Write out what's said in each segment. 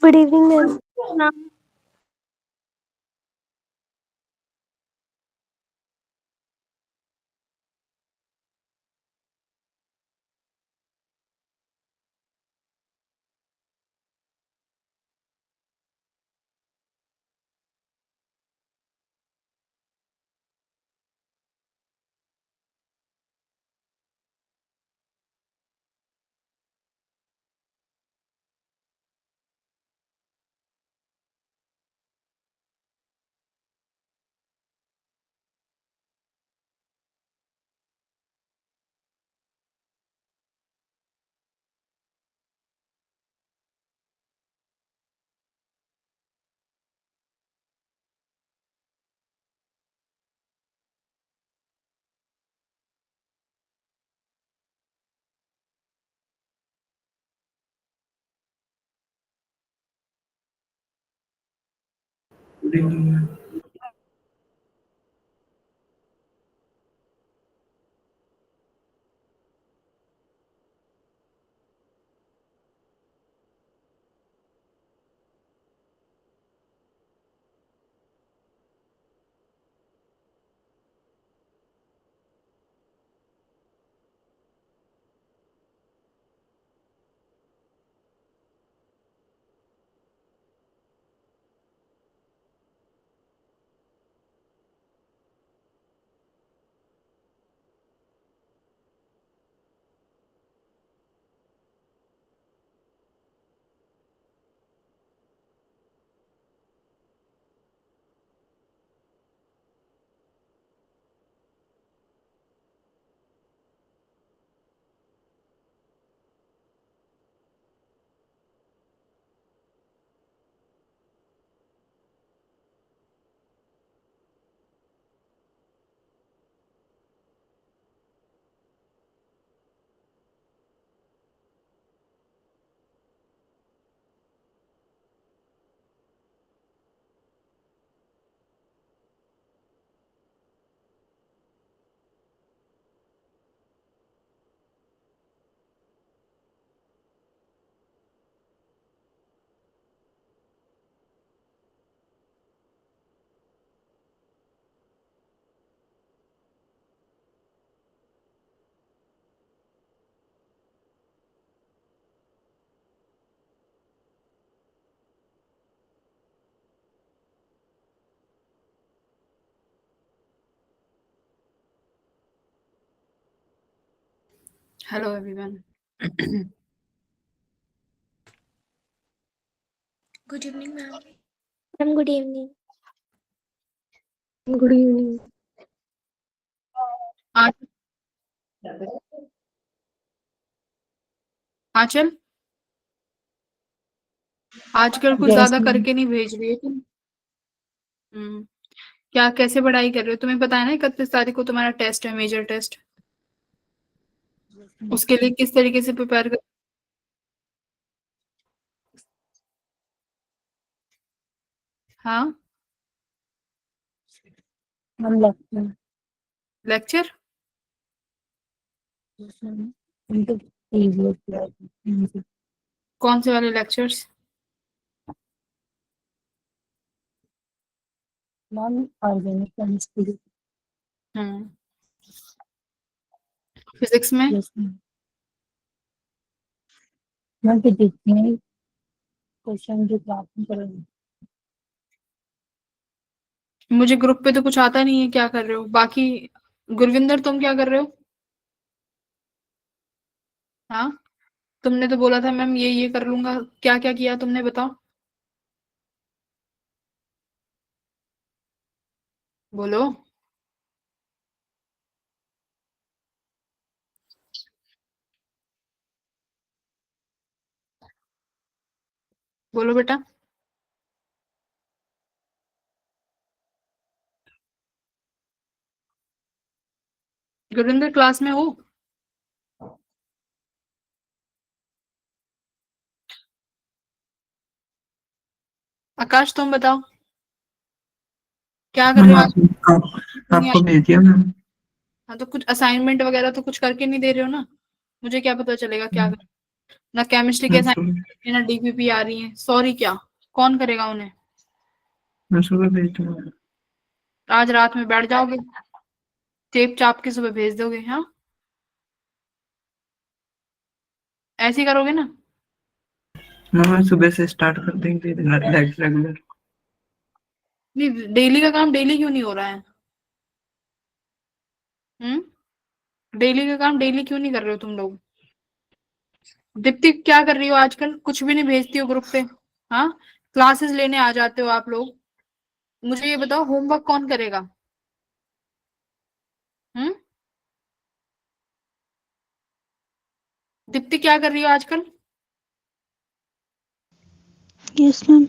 Good evening ma'am. Good evening ma'am. Hello, everyone. Good evening, ma'am. Ma'am good evening. Good evening. Anchal, आजकल कुछ ज्यादा करके नहीं भेज रही है तुम। क्या कैसे पढ़ाई कर रहे हो? तुम्हें पता है ना 31 तारीख को तुम्हारा टेस्ट है, मेजर टेस्ट। उसके लिए किस तरीके से प्रिपेयर कर? हाँ, हम लगते हैं लेक्चर उनको प्रीवियस कौन से वाले lectures? Ma'am organic chemistry. Physics में? यस मैम फिजिक्स में क्वेश्चन जो क्लास में करेंगे। मुझे ग्रुप पे तो कुछ आता नहीं है, क्या कर रहे हो बाकी? गुरविंदर, तुम क्या कर रहे हो? हाँ, तुमने तो बोला था मैम ये कर लूंगा, क्या क्या किया तुमने, बताओ। बोलो बोलो बेटा। गुरविंदर क्लास में हो? आकाश, तुम बताओ क्या कर रहे हो आज? नहीं आपको आया? भेज दिया मैम। हाँ, तो कुछ असाइनमेंट वगैरह तो कुछ करके नहीं दे रहे हो ना? मुझे क्या पता चलेगा क्या कर? ना केमिस्ट्री के असाइनमेंट ना डीपीपी आ रही है। सॉरी क्या, कौन करेगा उन्हें? मैं सुबह भेज दूंगा। आज रात में बैठ जाओगे, टेप चाप के सुबह भेज दोगे? हाँ, ऐसे ही करोगे ना? मैं सुबह से स्टार्ट कर देंगे रेगुलर। नहीं, डेली का काम डेली क्यों नहीं हो रहा है? डेली का काम डेली क्यों नहीं कर रहे हो तुम लोग? दीप्ति क्या कर रही हो आजकल? कुछ भी नहीं भेजती हो ग्रुप पे। हाँ, क्लासेस लेने आ जाते हो आप लोग। मुझे ये बताओ, होमवर्क कौन करेगा? हम्म दीप्ति क्या कर रही हो आजकल? Yes ma'am.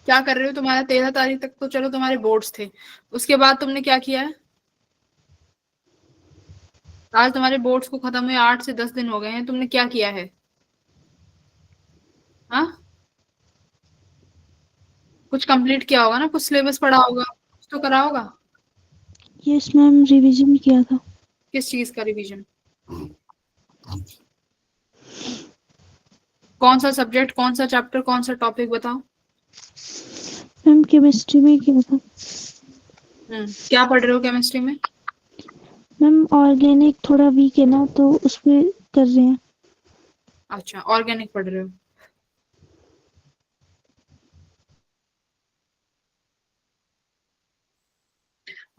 क्या कर रहे हो? तुम्हारा 13 तारीख तक तो चलो तुम्हारे बोर्ड्स थे, उसके बाद तुमने क्या किया है? आज तुम्हारे बोर्ड्स को खत्म हुए 8 से 10 दिन हो गए हैं, तुमने क्या किया है? हाँ, कुछ कंप्लीट किया होगा ना, कुछ सिलेबस पढ़ा होगा, कुछ तो करा होगा। यस मैम, रिवीजन किया था। किस चीज का रिवीजन? कौन सा सब्जेक्ट, कौन सा चैप्टर, कौन सा टॉपिक बताओ। मैम केमिस्ट्री में किया था। क्या पढ़ रहे हो केमिस्ट्री में? मैम ऑर्गेनिक थोड़ा वीक है ना, तो उसमें कर रहे हैं। अच्छा, ऑर्गेनिक पढ़ रहे हो।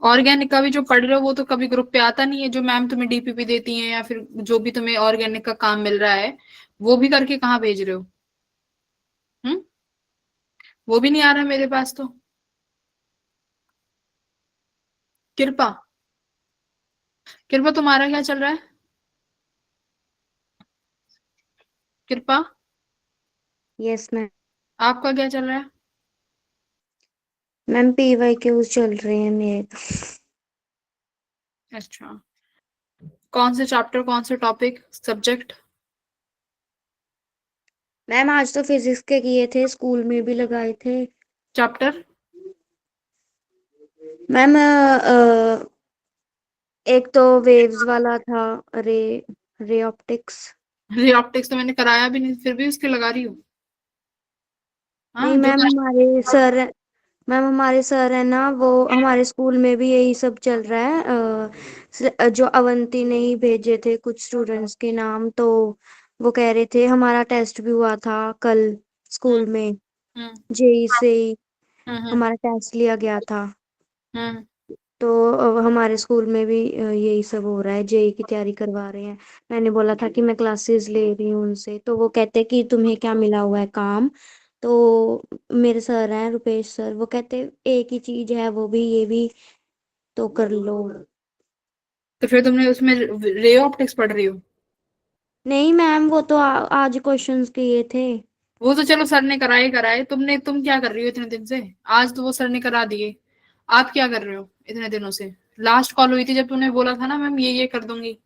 ऑर्गेनिक का भी जो पढ़ रहे हो वो तो कभी ग्रुप पे आता नहीं है, जो मैम तुम्हें डीपीपी देती है या फिर जो भी तुम्हें ऑर्गेनिक का काम मिल रहा है, वो भी करके कहाँ भेज रहे हो? हम्म वो भी नहीं आ रहा मेरे पास तो। कृपा, कृपा तुम्हारा क्या चल रहा है? कृपा, यस मैम। आपका क्या चल रहा है? मैम पीवाई क्यूज चल रहे हैं मेरे तो। अच्छा, कौन से चैप्टर, कौन से टॉपिक, सब्जेक्ट? मैम आज तो फिजिक्स के किए थे, स्कूल में भी लगाए थे। चैप्टर? मैम एक तो वेव्स वाला था, रे रे ऑप्टिक्स। रे ऑप्टिक्स तो मैंने कराया भी नहीं, फिर भी उसके लगा रही हूँ। हाँ, नहीं जो मैम हमारे सर है ना, वो हमारे स्कूल में भी यही सब चल रहा है। जो अवंती ने ही भेजे थे कुछ स्टूडेंट्स के नाम, तो वो कह रहे थे, हमारा टेस्ट भी हुआ था कल हम्म स्कूल में, हम्म जेई से ही हम्म हमारा टेस्ट लिया गया था। हम्म तो हमारे स्कूल में भी यही सब हो रहा है, जेई की तैयारी करवा रहे हैं। मैंने बोला था कि मैं क्लासेस ले रही हूँ उनसे, तो वो कहते कि तुम्हें क्या मिला हुआ है काम। तो मेरे सर हैं रुपेश सर, वो कहते एक ही चीज है, वो भी ये भी तो कर लो। तो फिर तुमने उसमें रे ऑप्टिक्स पढ़ रही हो? नहीं मैम, वो तो आज क्वेश्चंस किए थे। वो तो चलो सर ने कराए कराए, तुम क्या कर रही हो इतने दिन से? आज तो वो सर ने करा दिए, आप क्या कर रहे हो इतने दिनों से? लास्ट कॉल हुई थी जब तुमने बोला था ना मैम ये कर दूंगी,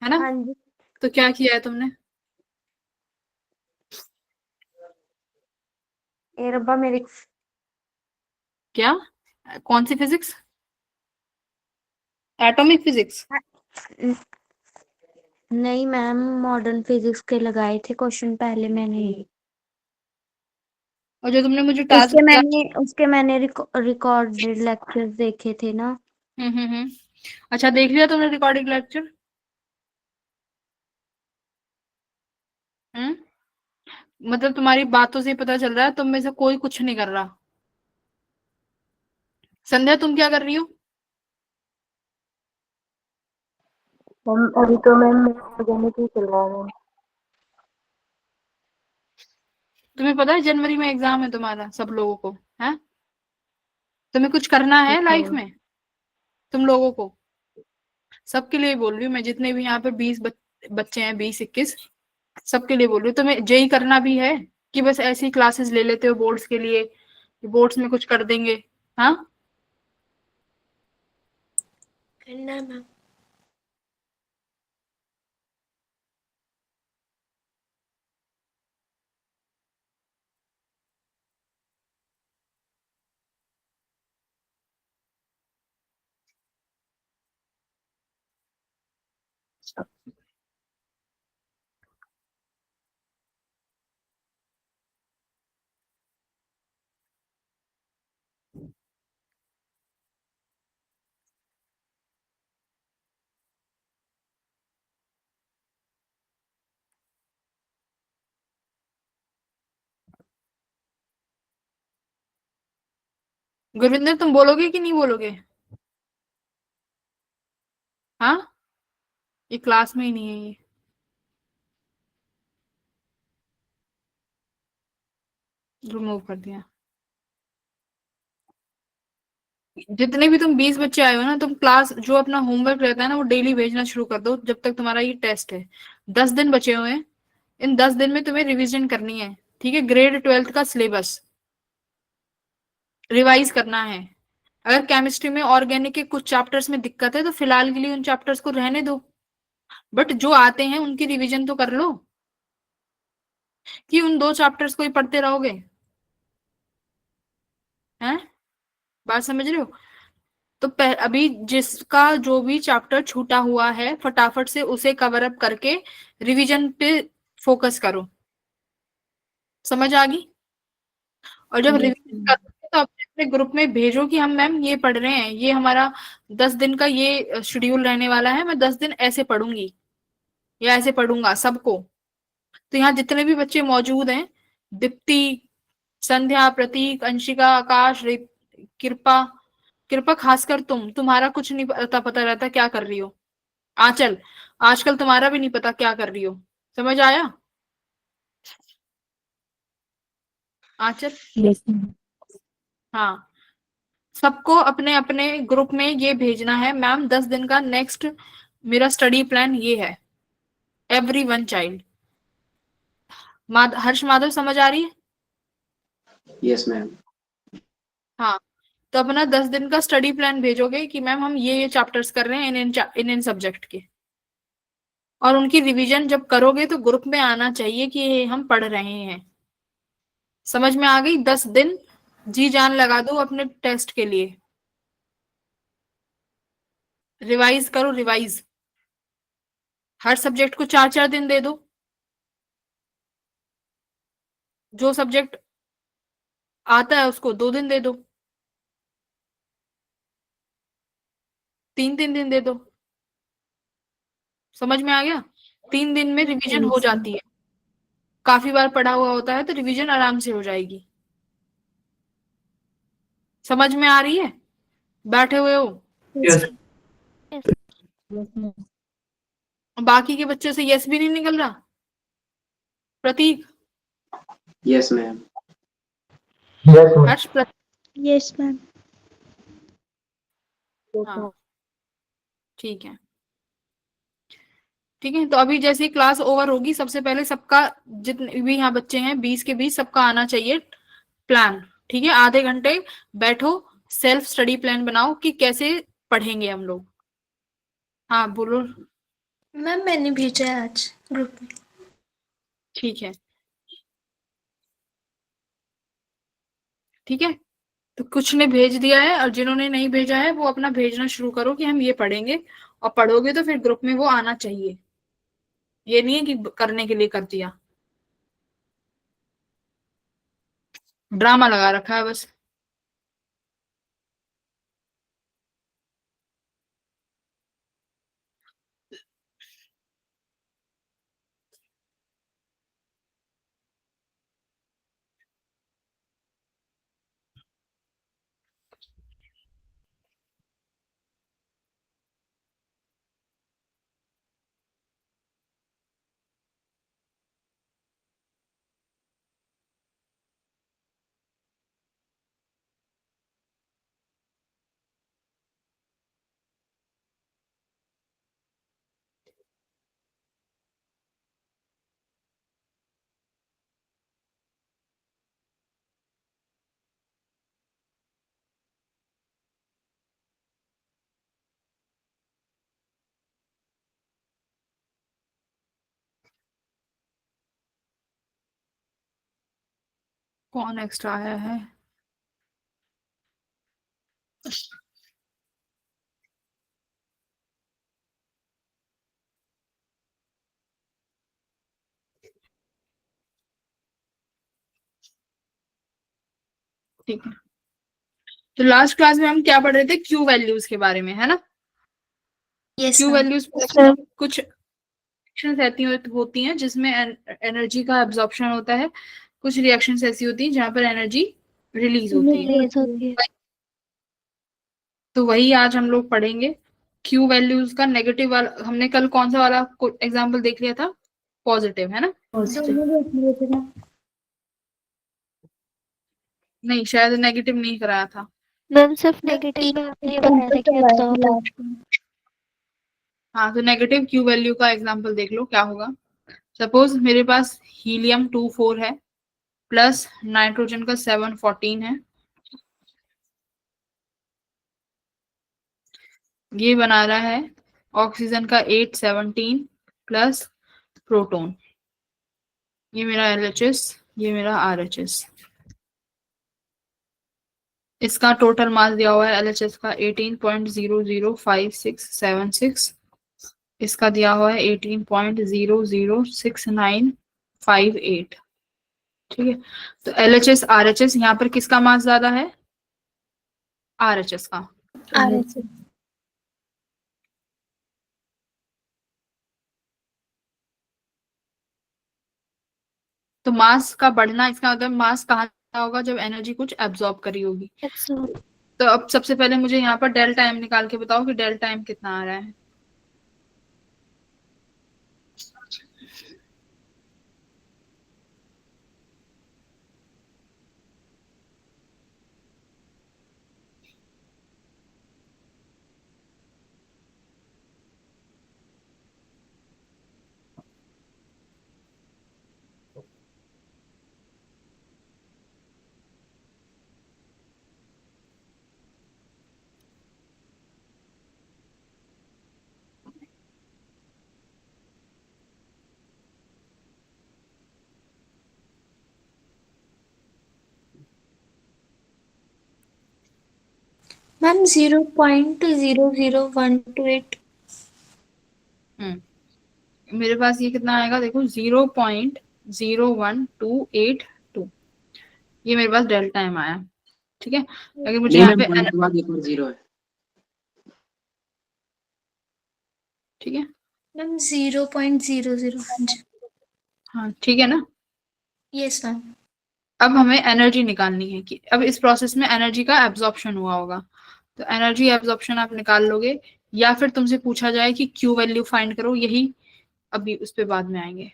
है ना? हाँ जी। तो क्या किया है तुमने? ए रब्बा मेरी। क्या? कौन सी फिजिक्स? Atomic physics? नहीं मैम, मॉडर्न फिजिक्स के लगाए थे क्वेश्चन पहले मैंने। और जो तुमने मुझे टास्क दिया? उसके मैंने रिकॉर्डेड लेक्चर्स देखे थे ना। हम्म। अच्छा, देख लिया तुमने रिकॉर्डिंग लेक्चर? हम्म मतलब तुम्हारी बातों से ही पता चल रहा है तुम में से कोई कुछ नहीं कर रहा। संध्या, तुम क्या कर रही हो? मैम अभी तो मैम ऑर्गेनिक ही चल रहा है। तुम्हें पता है जनवरी में एग्जाम है तुम्हारा सब लोगों को, है? तुम्हें कुछ करना है लाइफ मैम। में, तुम लोगों को? सबके लिए बोल रही हूँ मैं, जितने भी यहाँ पे 20 बच्चे हैं, 20-21, सबके लिए बोल रही हूँ। तुम्हें जेई करना भी है कि बस ऐसी क्लासेस ले लेते हो बोर्ड्स के लिए, बोर्ड्स में कुछ कर देंगे? हाँ, करना है मैम। गुरविंदर तुम बोलोगे कि नहीं बोलोगे? हाँ, ये क्लास में ही नहीं है ये। रिमूव कर दिया। जितने भी तुम 20 बच्चे आए हो ना, तुम क्लास जो अपना होमवर्क रहता है ना वो डेली भेजना शुरू कर दो जब तक तुम्हारा ये टेस्ट है। 10 दिन बचे हुए हैं, इन 10 दिन में तुम्हें रिवीजन करनी है, ठीक है? ग्रेड 12th का सिलेबस रिवाइज करना है। अगर केमिस्ट्री में ऑर्गेनिक के कुछ चैप्टर्स में दिक्कत है तो फिलहाल के लिए उन चैप्टर्स को रहने दो, बट जो आते हैं उनकी रिवीजन तो कर लो, कि उन 2 चैप्टर्स को ही पढ़ते रहोगे? हैं, बात समझ रहे हो? तो अभी जिसका जो भी चैप्टर छूटा हुआ है फटाफट से उसे कवर अप करके रिवीजन पे फोकस करो। समझ आ गई? और जब Yes, रिवीजन ma'am. करोगे तो अपने अपने ग्रुप में भेजो कि हम मैम ये पढ़ रहे हैं, ये हमारा 10 दिन का ये शेड्यूल रहने वाला है, मैं 10 दिन ऐसे पढ़ूंगी या ऐसे पढ़ूंगा सबको। तो यहाँ जितने भी बच्चे मौजूद हैं, दीप्ति, संध्या, प्रतीक, अंशिका, आकाश, कृपा, कृपा खासकर तुम्हारा कुछ नहीं पता रहता क्या कर रही हो। आंचल, आजकल तुम्हारा भी नहीं पता क्या कर रही हो। समझ आया? आंचल, Yes, ma'am. हाँ, सबको अपने अपने ग्रुप में ये भेजना है, मैम 10 दिन का नेक्स्ट मेरा स्टडी प्लान ये है। Every one child. Harsh Madhav समझ आ रही है? Yes ma'am. हाँ, तो अपना 10 दिन का स्टडी प्लान भेजोगे कि मैम हम ये चैप्टर्स कर रहे हैं इन सब्जेक्ट के, और उनकी रिवीजन जब करोगे तो ग्रुप में आना चाहिए कि ये हम पढ़ रहे हैं। समझ में आ गई? 10 दिन जी जान लगा दो अपने टेस्ट के लिए। रिवाइज करो, रिवाइज। हर सब्जेक्ट को 4-4 दिन दे दो। जो सब्जेक्ट आता है उसको 2 दिन दे दो, 3-3 दिन दे दो। समझ में आ गया? 3 दिन में रिवीजन हो Yes, ma'am. जाती है। काफी बार पढ़ा हुआ होता है तो रिवीजन आराम से हो जाएगी। समझ में आ रही है? बैठे हुए हो? Yes Yes, ma'am. बाकी के बच्चों से यस भी नहीं निकल रहा? प्रतीक, यस मैम। हर्ष, यस मैम। हाँ, ठीक है, ठीक है। तो अभी जैसे ही क्लास ओवर होगी सबसे पहले सबका, जितने भी यहाँ बच्चे हैं 20 के 20, सबका आना चाहिए प्लान, ठीक है? आधे घंटे बैठो, सेल्फ स्टडी प्लान बनाओ कि कैसे पढ़ेंगे हम लोग। हाँ बोलो। मैम मैंने भेजा है आज ग्रुप में। ठीक है, ठीक है। तो कुछ ने भेज दिया है और जिन्होंने नहीं भेजा है वो अपना भेजना शुरू करो कि हम ये पढ़ेंगे, और पढ़ोगे तो फिर ग्रुप में वो आना चाहिए। ये नहीं है कि करने के लिए कर दिया, ड्रामा लगा रखा है बस। कौन एक्स्ट्रा आया है? ठीक है, तो लास्ट क्लास में हम क्या पढ़ रहे थे? क्यू वैल्यूज के बारे में, है ना? Yes Q ma'am. वैल्यूज कुछ रिएक्शंस ऐसी होती हैं जिसमें एनर्जी का एब्जॉर्प्शन होता है, कुछ रिएक्शंस ऐसी होती हैं जहां पर एनर्जी रिलीज होती है। रिलीज होती है। तो वही आज हम लोग पढ़ेंगे। क्यू वैल्यूज का नेगेटिव वाला हमने कल कौन सा वाला एग्जाम्पल देख लिया था, पॉजिटिव, है ना? दोनों देख लिए थे ना। नहीं, शायद नेगेटिव नहीं कराया था। मैम सिर्फ नेगेटिव में आपने ये बताया था कि एब्जॉर्ब। हाँ, तो नेगेटिव क्यू वैल्यू का एग्जाम्पल देख लो क्या होगा। सपोज मेरे पास हीलियम 24 है प्लस नाइट्रोजन का 714 है, ये बना रहा है ऑक्सीजन का 817 प्लस प्रोटॉन। ये मेरा LHS, ये मेरा RHS। इसका टोटल मास दिया हुआ है LHS का 18.005676। इसका दिया हुआ है 18.006958। ठीक है, तो LHS RHS यहाँ पर किसका मास ज्यादा है? RHS का। तो मास का बढ़ना, इसका मतलब मास कहाँ होगा? जब एनर्जी कुछ एब्जॉर्ब करी होगी। तो अब सबसे पहले मुझे यहाँ पर डेल टाइम निकाल के बताओ कि डेल टाइम कितना आ रहा है। मैम 0.00128। मेरे पास ये कितना आएगा देखो, 0.01282। ये मेरे पास डेल टाइम आया। ठीक है, अगर मुझे नहीं यहाँ मैम, पे वन के बाद एक और जीरो है। ठीक है, मैम 0.00। हाँ ठीक है ना। Yes ma'am. अब हमें एनर्जी निकालनी है कि अब इस प्रोसेस में एनर्जी का एब्जॉर्प्शन हुआ होगा, तो एनर्जी एब्जॉर्प्शन आप निकाल लोगे, या फिर तुमसे पूछा जाए कि क्यू वैल्यू फाइंड करो, यही अभी उस पे बाद में आएंगे।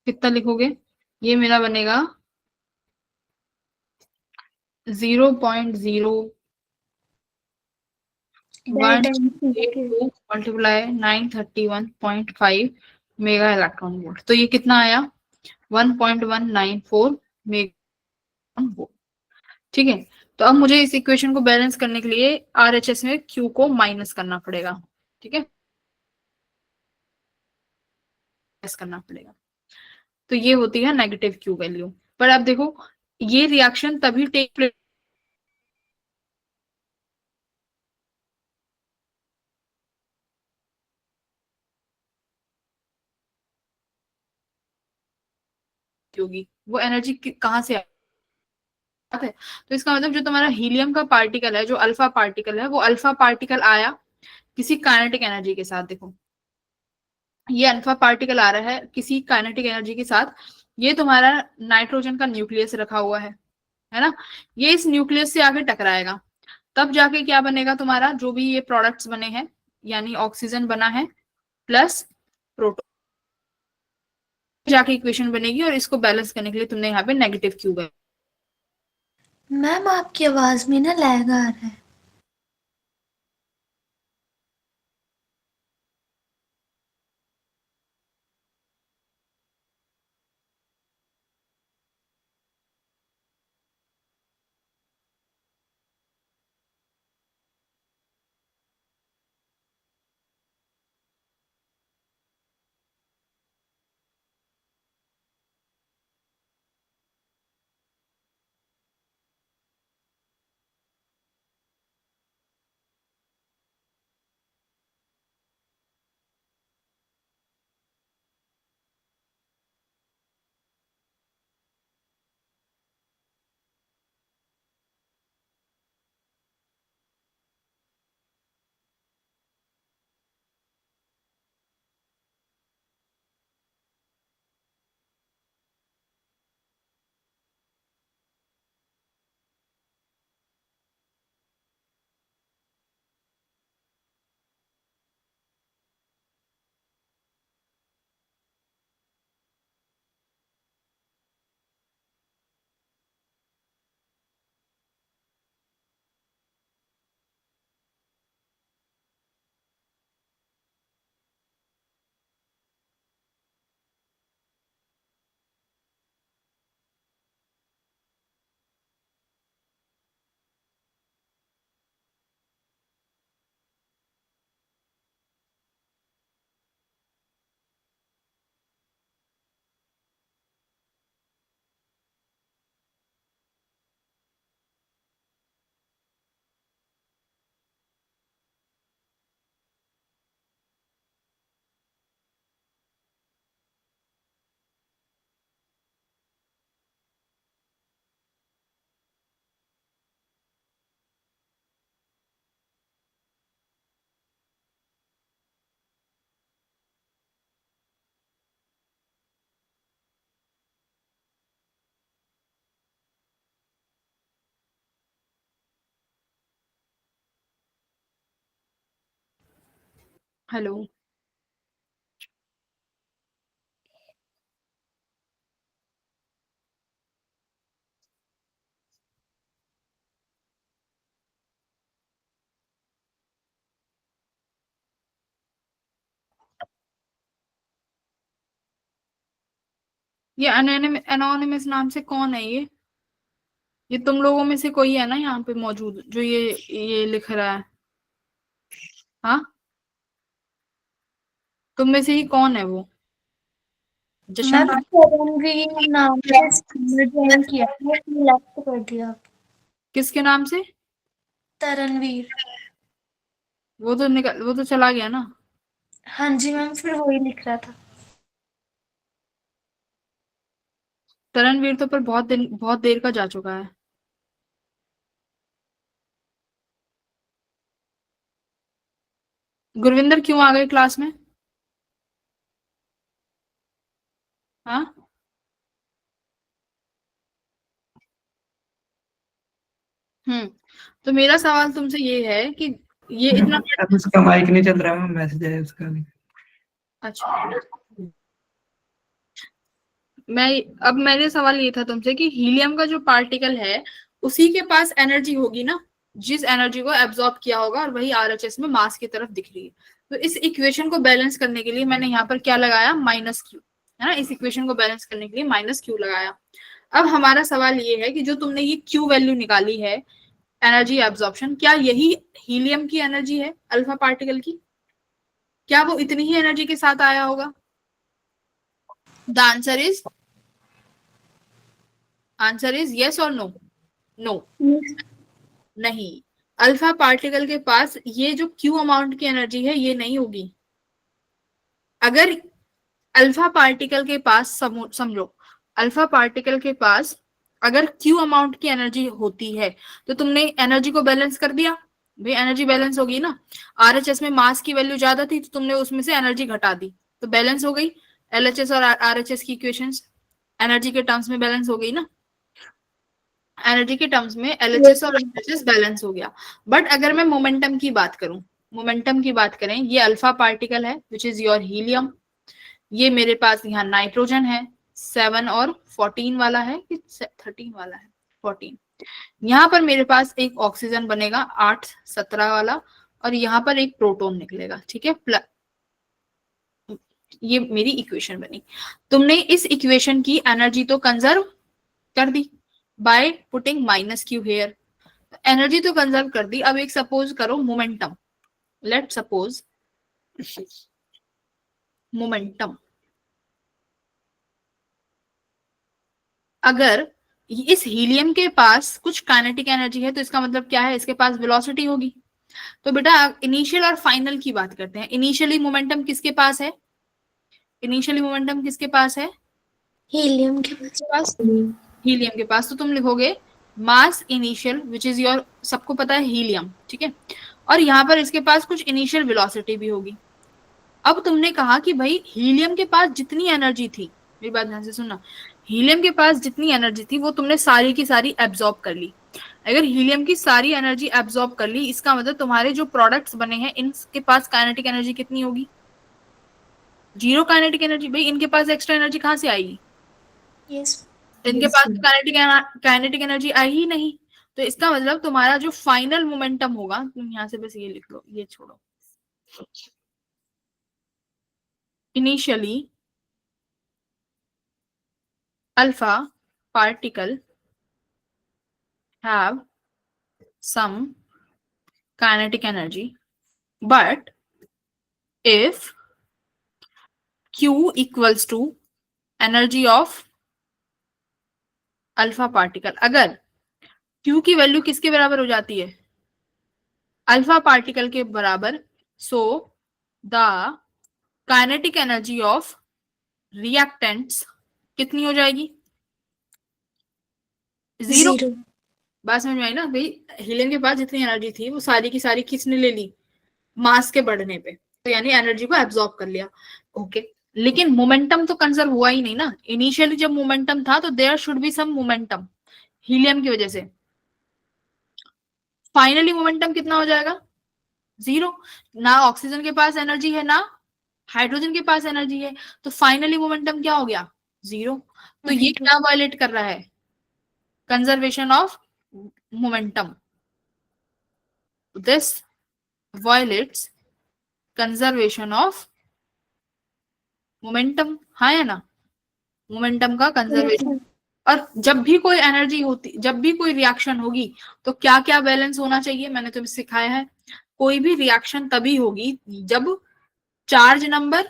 कितना लिखोगे? ये मेरा बनेगा 0.0182 मल्टीप्लाई 931.5 मेगा इलेक्ट्रॉन वोल्ट। तो ये कितना आया? 1.194 मेगा वोल्ट। ठीक है, तो अब मुझे इस इक्वेशन को बैलेंस करने के लिए RHS में Q को माइनस करना पड़ेगा। ठीक है, माइनस करना पड़ेगा, तो ये होती है नेगेटिव Q वैल्यू। पर अब देखो, ये रिएक्शन तभी टेक प्लेस होगी, वो एनर्जी कहाँ से है? तो इसका मतलब जो तुम्हारा हीलियम का पार्टिकल है, जो अल्फा पार्टिकल है, वो अल्फा पार्टिकल आया किसी काइनेटिक एनर्जी के साथ। देखो, ये अल्फा पार्टिकल आ रहा है किसी काइनेटिक एनर्जी के साथ। ये तुम्हारा नाइट्रोजन का न्यूक्लियस रखा हुआ है ना? ये इस न्यूक्लियस से आके टकराएगा, तब जाके क्या बनेगा तुम्हारा, जो भी ये प्रोडक्ट्स बने हैं, यानी ऑक्सीजन बना है प्लस प्रोटॉन, जाके इक्वेशन बनेगी, और इसको बैलेंस करने के लिए तुमने यहाँ पे नेगेटिव क्यू है। मैम आपकी आवाज में ना लैग आ रहा है। हेलो, ये एनोनिमस नाम से कौन है ये तुम लोगों में से कोई है ना यहाँ पे मौजूद जो ये लिख रहा है? हाँ, तुम में से ही कौन है वो? जशन? मैम तरनवीर नाम से ज्वाइन किया था, उसने लेफ्ट कर दिया। किसके नाम से? तरनवीर। वो तो चला गया ना। हाँ जी मैम, फिर वही लिख रहा था। तरणवीर तो पर बहुत देर का जा चुका है। गुरविंदर क्यों आ गए क्लास में? हाँ, तो मेरा सवाल तुमसे ये है कि ये इतना अब उसका माइक नहीं चल रहा, मैसेज है उसका भी। अच्छा, मेरे सवाल ये था तुमसे कि हीलियम का जो पार्टिकल है उसी के पास एनर्जी होगी ना, जिस एनर्जी को एब्जॉर्ब किया होगा, और वही आरएचएस में मास की तरफ दिख रही है। तो इस इक्वेशन को बैलेंस करने के लिए मैंने यहाँ पर क्या लगाया? माइनस क्यू, है ना। इस इक्वेशन को बैलेंस करने के लिए माइनस क्यू लगाया। अब हमारा सवाल ये है कि जो तुमने ये क्यू वैल्यू निकाली है एनर्जी एब्जॉर्प्शन, क्या यही हीलियम की एनर्जी है अल्फा पार्टिकल की? क्या वो इतनी ही एनर्जी के साथ आया होगा? द आंसर इज यस और नो? नो, नहीं। अल्फा पार्टिकल के पास ये जो क्यू अमाउंट की एनर्जी है ये नहीं होगी। अगर अल्फा पार्टिकल के पास समझो, अल्फा पार्टिकल के पास अगर क्यू अमाउंट की एनर्जी होती है तो तुमने एनर्जी को बैलेंस कर दिया, भाई एनर्जी बैलेंस होगी ना। आरएचएस में मास की वैल्यू ज्यादा थी तो तुमने उसमें से एनर्जी घटा दी तो बैलेंस हो गई। एलएचएस और आरएचएस की इक्वेशंस एनर्जी के टर्म्स में बैलेंस हो गई ना। एनर्जी के टर्म्स में एलएचएस और आरएचएस बैलेंस हो गया। बट अगर मैं मोमेंटम की बात करूं, मोमेंटम की बात करें, ये अल्फा पार्टिकल है विच इज योर हीलियम, ये मेरे पास यहाँ नाइट्रोजन है 7 और 14 वाला है कि 13 वाला है, 14। यहाँ पर मेरे पास एक ऑक्सीजन बनेगा 8 17 वाला, और यहाँ पर एक प्रोटॉन निकलेगा, ठीक है। ये मेरी इक्वेशन बनी। तुमने इस इक्वेशन की एनर्जी तो कंजर्व कर दी by putting minus q here, energy तो कंजर्व कर दी। अब एक सपोज करो मोमेंटम, लेट सपोज मोमेंटम, अगर इस हीलियम के पास कुछ काइनेटिक एनर्जी है तो इसका मतलब क्या है? इसके पास वेलोसिटी होगी। तो बेटा इनिशियल और फाइनल की बात करते हैं। इनिशियली मोमेंटम किसके पास है? इनिशियली मोमेंटम किसके पास है? हीलियम के पास। हीलियम के पास। तो तुम लिखोगे मास इनिशियल विच इज योर, सबको पता है हीलियम, ठीक है। और यहाँ पर इसके पास कुछ इनिशियल वेलोसिटी भी होगी। अब तुमने कहा कि भाई हीलियम के पास जितनी एनर्जी थी, मेरी बात ध्यान से सुनना, हीलियम के पास जितनी एनर्जी थी वो तुमने सारी की सारी एब्जॉर्ब कर ली। अगर हीलियम की सारी एनर्जी एब्जॉर्ब कर ली, इसका मतलब तुम्हारे जो प्रोडक्ट्स बने हैं इनके पास काइनेटिक एनर्जी कितनी होगी? Zero kinetic energy. भाई इनके पास एक्स्ट्रा एनर्जी कहाँ से आएगी? यस। इनके पास काइनेटिक एनर्जी आई ही नहीं। तो इसका मतलब तुम्हारा जो फाइनल मोमेंटम होगा, तुम यहाँ से बस ये लिख लो, ये छोड़ो, initially alpha particle have some kinetic energy, but if q equals to energy of alpha particle, अगर q की वैल्यू किसके बराबर हो जाती है? अल्फा पार्टिकल के बराबर, so the kinetic energy of reactants कितनी हो जाएगी? जीरो। बात समझ में आई ना भाई? हीलियम के पास जितनी एनर्जी थी वो सारी की सारी किसने ले ली? मास के बढ़ने पे, तो यानी एनर्जी को एब्जॉर्ब कर लिया। ओके, लेकिन मोमेंटम तो कंजर्व हुआ ही नहीं ना। इनिशियली जब मोमेंटम था तो there should be some momentum helium की वजह से। फाइनली मोमेंटम कितना हो जाएगा? जीरो। ना ऑक्सीजन के पास एनर्जी है, ना हाइड्रोजन के पास एनर्जी है, तो फाइनली मोमेंटम क्या हो गया? जीरो। तो ये क्या वायलेट कर रहा है? Conservation of momentum. This violets conservation of momentum, हाँ या ना? मोमेंटम का कंजर्वेशन। और जब भी कोई एनर्जी होती, जब भी कोई रिएक्शन होगी, तो क्या क्या बैलेंस होना चाहिए? मैंने तुम्हें सिखाया है, कोई भी रिएक्शन तभी होगी जब charge number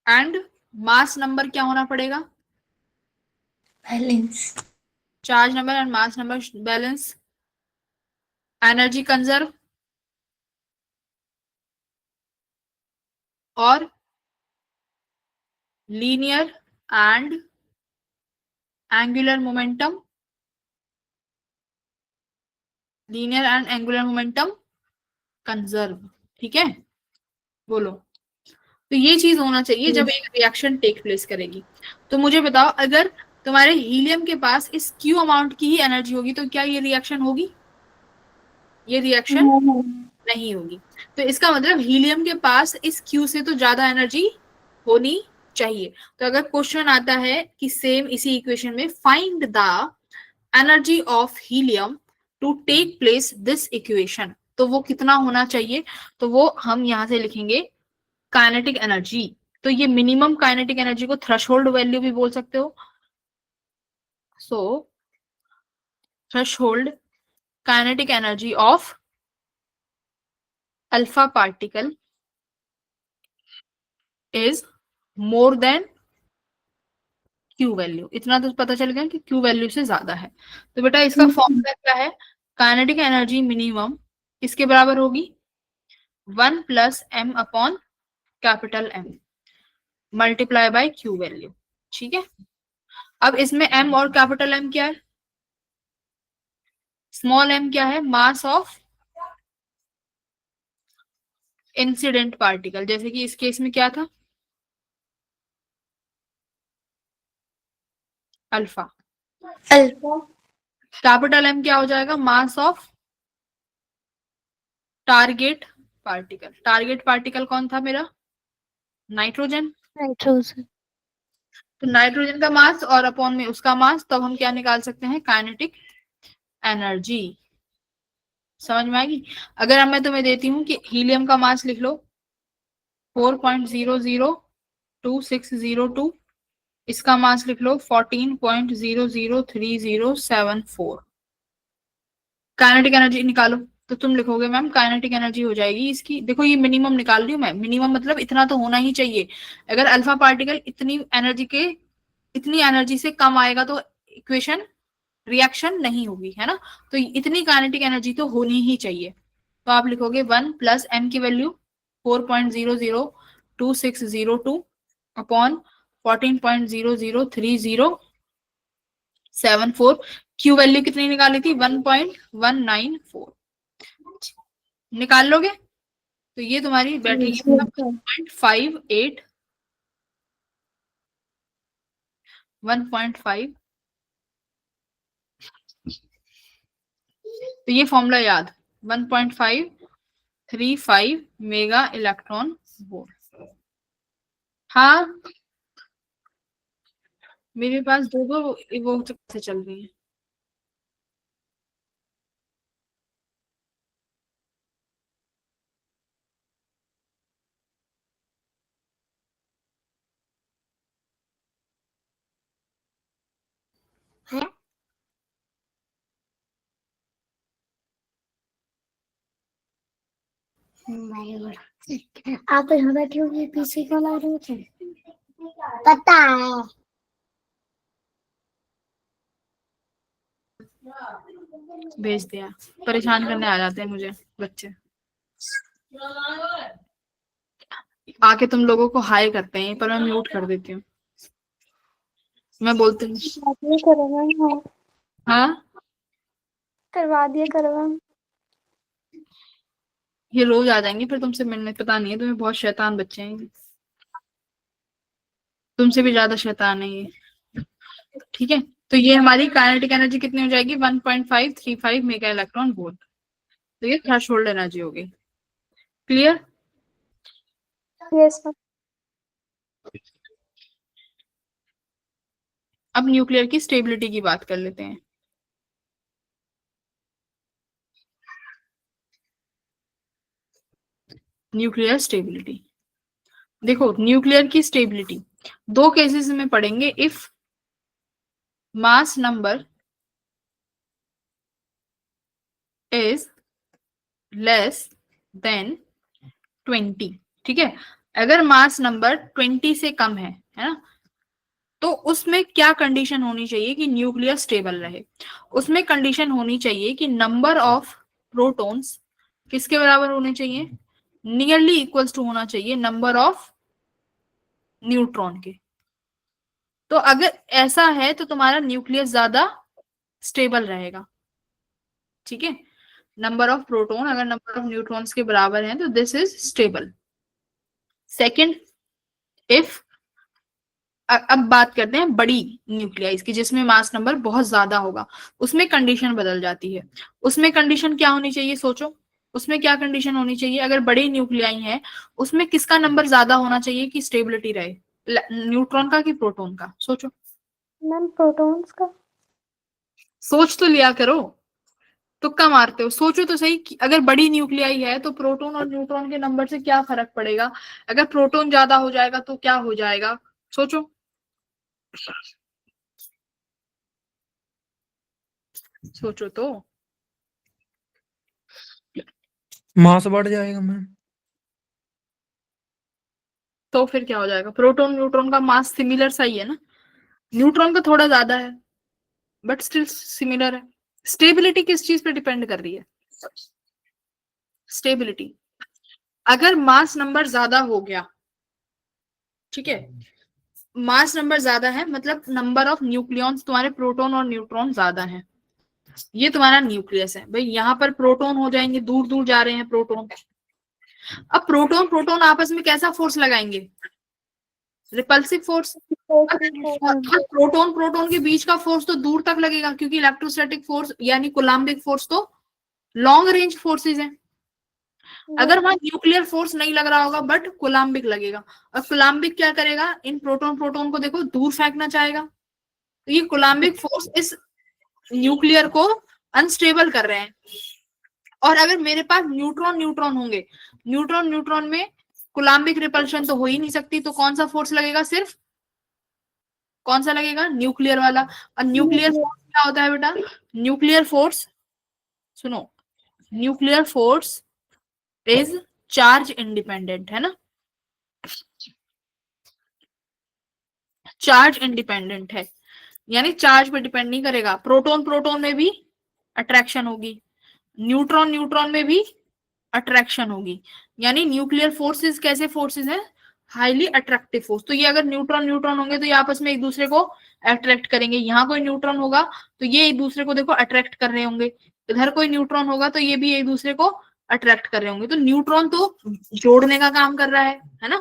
and mass number क्या होना पड़ेगा? Balance. Charge number and mass number balance, energy conserve और linear and angular momentum, linear and angular momentum conserve. ठीक है, बोलो। तो ये चीज होना चाहिए जब एक रिएक्शन टेक प्लेस करेगी। तो मुझे बताओ, अगर तुम्हारे हीलियम के पास इस क्यू अमाउंट की ही एनर्जी होगी, तो क्या ये रिएक्शन होगी? ये रिएक्शन नहीं होगी। तो इसका मतलब हीलियम के पास इस क्यू से तो ज्यादा एनर्जी होनी चाहिए। तो अगर क्वेश्चन आता है कि सेम इसी इक्वेशन में find the energy of helium to take place this equation, तो वो कितना होना चाहिए? तो वो हम यहां से लिखेंगे काइनेटिक एनर्जी। तो ये मिनिमम काइनेटिक एनर्जी को थ्रेशोल्ड वैल्यू भी बोल सकते हो। So threshold kinetic energy of alpha particle is more than q value. इतना तो पता चल गया कि क्यू वैल्यू से ज्यादा है। तो बेटा इसका फॉर्मूला क्या है? काइनेटिक एनर्जी मिनिमम किसके बराबर होगी? 1 plus M upon capital M multiply by Q value. ठीक है, अब इसमें एम और कैपिटल एम क्या है? स्मॉल एम क्या है? मास ऑफ इंसिडेंट पार्टिकल, जैसे कि इस केस में क्या था? अल्फा। अल्फा। कैपिटल एम क्या हो जाएगा? Mass of target particle. Target particle कौन था मेरा? नाइट्रोजन। नाइट्रोजन। तो नाइट्रोजन का मास और अपॉन में उसका मास, तब हम क्या निकाल सकते हैं? Kinetic energy. समझ में आएगी? अगर अब मैं तुम्हें देती हूँ कि हीलियम का मास लिख लो 4.002602, इसका मास लिख लो 14.003074। काइनेटिक एनर्जी निकालो, तो तुम लिखोगे मैम काइनेटिक एनर्जी हो जाएगी इसकी, देखो ये मिनिमम निकाल रही हूँ मैं, मिनिमम मतलब इतना तो होना ही चाहिए। अगर अल्फा पार्टिकल इतनी एनर्जी से कम आएगा तो इक्वेशन रिएक्शन नहीं होगी, है ना? तो इतनी काइनेटिक एनर्जी तो होनी ही चाहिए। तो आप लिखोगे 1 प्लस एम की वैल्यू 4.002602 अपॉन 14.003074। क्यू वैल्यू कितनी निकाली थी? 1.194। निकाल लोगे तो ये तुम्हारी बैठेगी 1.58, 1.5। तो ये फॉर्मूला याद, 1.535 मेगा इलेक्ट्रॉन वोल्ट। हाँ, मेरे पास दो वो से चल रही है। आप यहाँ बैठे हो, ये पीछे कॉल आ रही थे, पता है। भेज दिया, परेशान करने आ जाते हैं मुझे बच्चे, आके तुम लोगों को हाय करते हैं, पर मैं म्यूट कर देती हूँ। मैं बोलती हूँ हाँ, करवा दिया करवा। ये रोज आ जाएंगे फिर तुमसे मिलने, पता नहीं है तुम्हें, बहुत शैतान बच्चे हैं ये। तुमसे भी ज्यादा शैतान है ये। ठीक है, तो ये हमारी काइनेटिक एनर्जी कितनी हो जाएगी? 1.535 मेगा इलेक्ट्रॉन वोल्ट। तो ये थ्रेशोल्ड एनर्जी होगी। क्लियर? Yes ma'am. अब न्यूक्लियर की स्टेबिलिटी की बात कर लेते हैं। न्यूक्लियर स्टेबिलिटी, देखो न्यूक्लियर की स्टेबिलिटी दो केसेस में पढ़ेंगे। If mass number is less than 20, ठीक है, अगर मास नंबर 20 से कम है ना, तो उसमें क्या कंडीशन होनी चाहिए कि न्यूक्लियर स्टेबल रहे? उसमें कंडीशन होनी चाहिए कि नंबर ऑफ प्रोटॉन्स किसके बराबर होने चाहिए? नियरली इक्वल्स टू होना चाहिए नंबर ऑफ न्यूट्रॉन के। तो अगर ऐसा है तो तुम्हारा न्यूक्लियस ज्यादा स्टेबल रहेगा, ठीक है। नंबर ऑफ प्रोटॉन अगर नंबर ऑफ न्यूट्रॉन्स के बराबर है तो this is stable. Second, if अब बात करते हैं बड़ी न्यूक्लियाइज की जिसमें मास नंबर बहुत ज्यादा होगा, उसमें कंडीशन बदल जाती है। उसमें कंडीशन क्या होनी चाहिए? सोचो, उसमें क्या कंडीशन होनी चाहिए? अगर बड़े न्यूक्लियाई है उसमें किसका नंबर ज्यादा होना चाहिए कि स्टेबिलिटी रहे, न्यूट्रॉन का कि प्रोटॉन का? सोचो, मैम प्रोटॉन्स का। सोच तो लिया करो, तुक्का मारते हो, सोचो तो सही कि अगर बड़ी न्यूक्लियाई है तो प्रोटॉन और न्यूट्रॉन के नंबर से क्या फर्क पड़ेगा? अगर प्रोटॉन ज्यादा हो जाएगा तो क्या हो जाएगा? सोचो, सोचो तो। मास बढ़ जाएगा मैम। तो फिर क्या हो जाएगा? प्रोटॉन न्यूट्रॉन का मास सिमिलर सा ही है ना, न्यूट्रॉन का थोड़ा ज्यादा है बट स्टिल सिमिलर है। स्टेबिलिटी किस चीज पे डिपेंड कर रही है? स्टेबिलिटी, अगर मास नंबर ज्यादा हो गया, ठीक है, मास नंबर ज्यादा है मतलब नंबर ऑफ न्यूक्लियॉन्स तुम्हारे प्रोटॉन और न्यूट्रॉन ज्यादा है, ये तुम्हारा न्यूक्लियस है भाई। यहाँ पर प्रोटॉन हो जाएंगे, दूर दूर जा रहे हैं प्रोटॉन। अब प्रोटॉन प्रोटॉन आपस में कैसा फोर्स लगाएंगे? Repulsive force. प्रोटॉन प्रोटॉन के बीच का फोर्स तो दूर तक लगेगा क्योंकि इलेक्ट्रोस्टैटिक फोर्स यानी कोलम्बिक फोर्स तो लॉन्ग रेंज फोर्सेज है। अगर वहां न्यूक्लियर फोर्स नहीं लग रहा होगा बट कोलम्बिक लगेगा, और कोलम्बिक क्या करेगा? इन प्रोटॉन प्रोटॉन को देखो दूर फेंकना चाहेगा, तो ये कोलम्बिक फोर्स इस न्यूक्लियर को अनस्टेबल कर रहे हैं। और अगर मेरे पास न्यूट्रॉन न्यूट्रॉन होंगे, न्यूट्रॉन न्यूट्रॉन में कोलम्बिक रिपल्शन तो हो ही नहीं सकती, तो कौन सा फोर्स लगेगा? सिर्फ कौन सा लगेगा? न्यूक्लियर वाला। और न्यूक्लियर फोर्स क्या होता है बेटा? न्यूक्लियर फोर्स, सुनो, nuclear force is charge independent, है ना, चार्ज इंडिपेंडेंट है, यानी चार्ज पे डिपेंड नहीं करेगा। प्रोटॉन प्रोटॉन में भी अट्रैक्शन होगी, न्यूट्रॉन न्यूट्रॉन में भी अट्रैक्शन होगी, यानी न्यूक्लियर फोर्सेस कैसे फोर्सेस हैं? Highly attractive force. तो ये अगर न्यूट्रॉन न्यूट्रॉन होंगे तो ये आपस में एक दूसरे को अट्रैक्ट करेंगे। यहाँ कोई न्यूट्रॉन होगा तो ये एक दूसरे को देखो अट्रैक्ट कर रहे होंगे, इधर कोई न्यूट्रॉन होगा तो ये भी एक दूसरे को अट्रैक्ट कर रहे होंगे। तो न्यूट्रॉन तो जोड़ने का काम कर रहा है ना,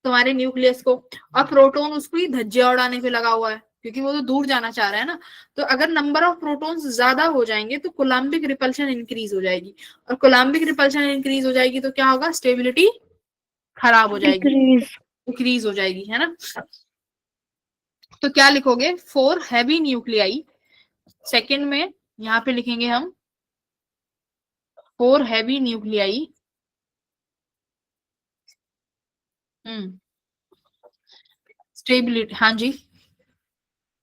तुम्हारे न्यूक्लियस को, और प्रोटॉन उसको ही धज्जियां उड़ाने पे लगा हुआ है क्योंकि वो तो दूर जाना चाह रहा है ना। तो अगर नंबर ऑफ प्रोटॉन्स ज्यादा हो जाएंगे तो कोलम्बिक रिपल्शन इंक्रीज हो जाएगी, और कोलम्बिक रिपल्शन इंक्रीज हो जाएगी तो क्या होगा? स्टेबिलिटी खराब हो जाएगी, इंक्रीज हो जाएगी, है ना। तो क्या लिखोगे? फॉर हैवी न्यूक्लियाई, सेकंड में यहाँ पे लिखेंगे हम फॉर हैवी न्यूक्लियाई, स्टेबिलिटी, हाँ जी।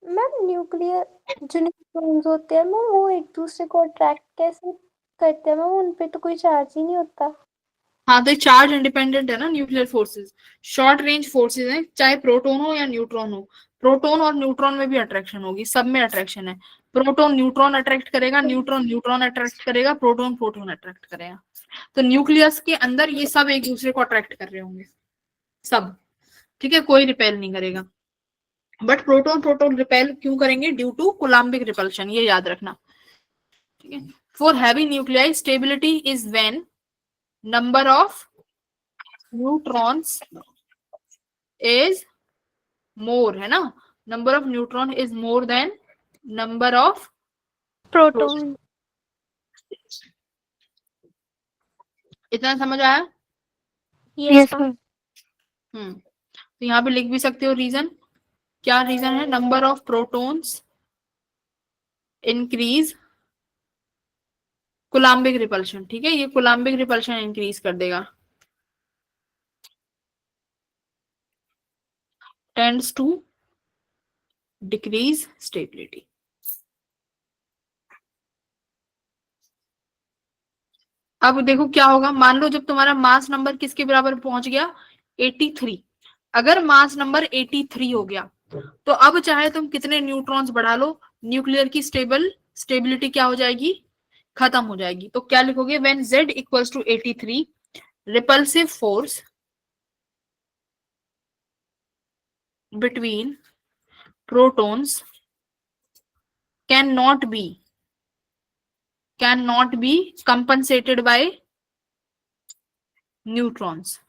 मैम न्यूक्लियर जो न्यूट्रॉन्स होते हैं मैम वो एक दूसरे को अट्रैक्ट कैसे करते हैं मैम? उन पे तो कोई चार्ज ही नहीं होता। हाँ तो चार्ज इंडिपेंडेंट है ना nuclear forces, short range forces हैं, चाहे प्रोटॉन हो या न्यूट्रॉन हो। प्रोटॉन और न्यूट्रॉन में भी अट्रैक्शन होगी, सब में अट्रैक्शन है। प्रोटॉन न्यूट्रॉन अट्रैक्ट करेगा, न्यूट्रॉन न्यूट्रॉन अट्रैक्ट करेगा, प्रोटॉन प्रोटॉन अट्रैक्ट करेगा। तो न्यूक्लियस के अंदर ये सब एक दूसरे को अट्रैक्ट कर रहे होंगे, सब, ठीक है, कोई रिपेल नहीं करेगा। बट प्रोटॉन प्रोटॉन रिपेल क्यों करेंगे? ड्यू टू कोलम्बिक रिपल्शन, ये याद रखना, ठीक है। For heavy nuclei stability is when number of neutrons is more, है ना, number of neutron is more then number of proton. इतना समझ आया? Yes ma'am. तो यहाँ पे लिख भी सकते हो रीजन। क्या रीजन है? Number of protons increase coulombic repulsion. ठीक है, ये कोलम्बिक रिपल्शन इंक्रीज कर देगा, टेंड्स टू डिक्रीज स्टेबिलिटी। अब देखो क्या होगा, मान लो जब तुम्हारा मास नंबर किसके बराबर पहुंच गया, 83। अगर मास नंबर 83 हो गया तो अब चाहे तुम कितने न्यूट्रॉन्स बढ़ा लो, न्यूक्लियर की स्टेबिलिटी क्या हो जाएगी, खत्म हो जाएगी। तो क्या लिखोगे, when Z equals to 83 repulsive force between protons can not be compensated by neutrons.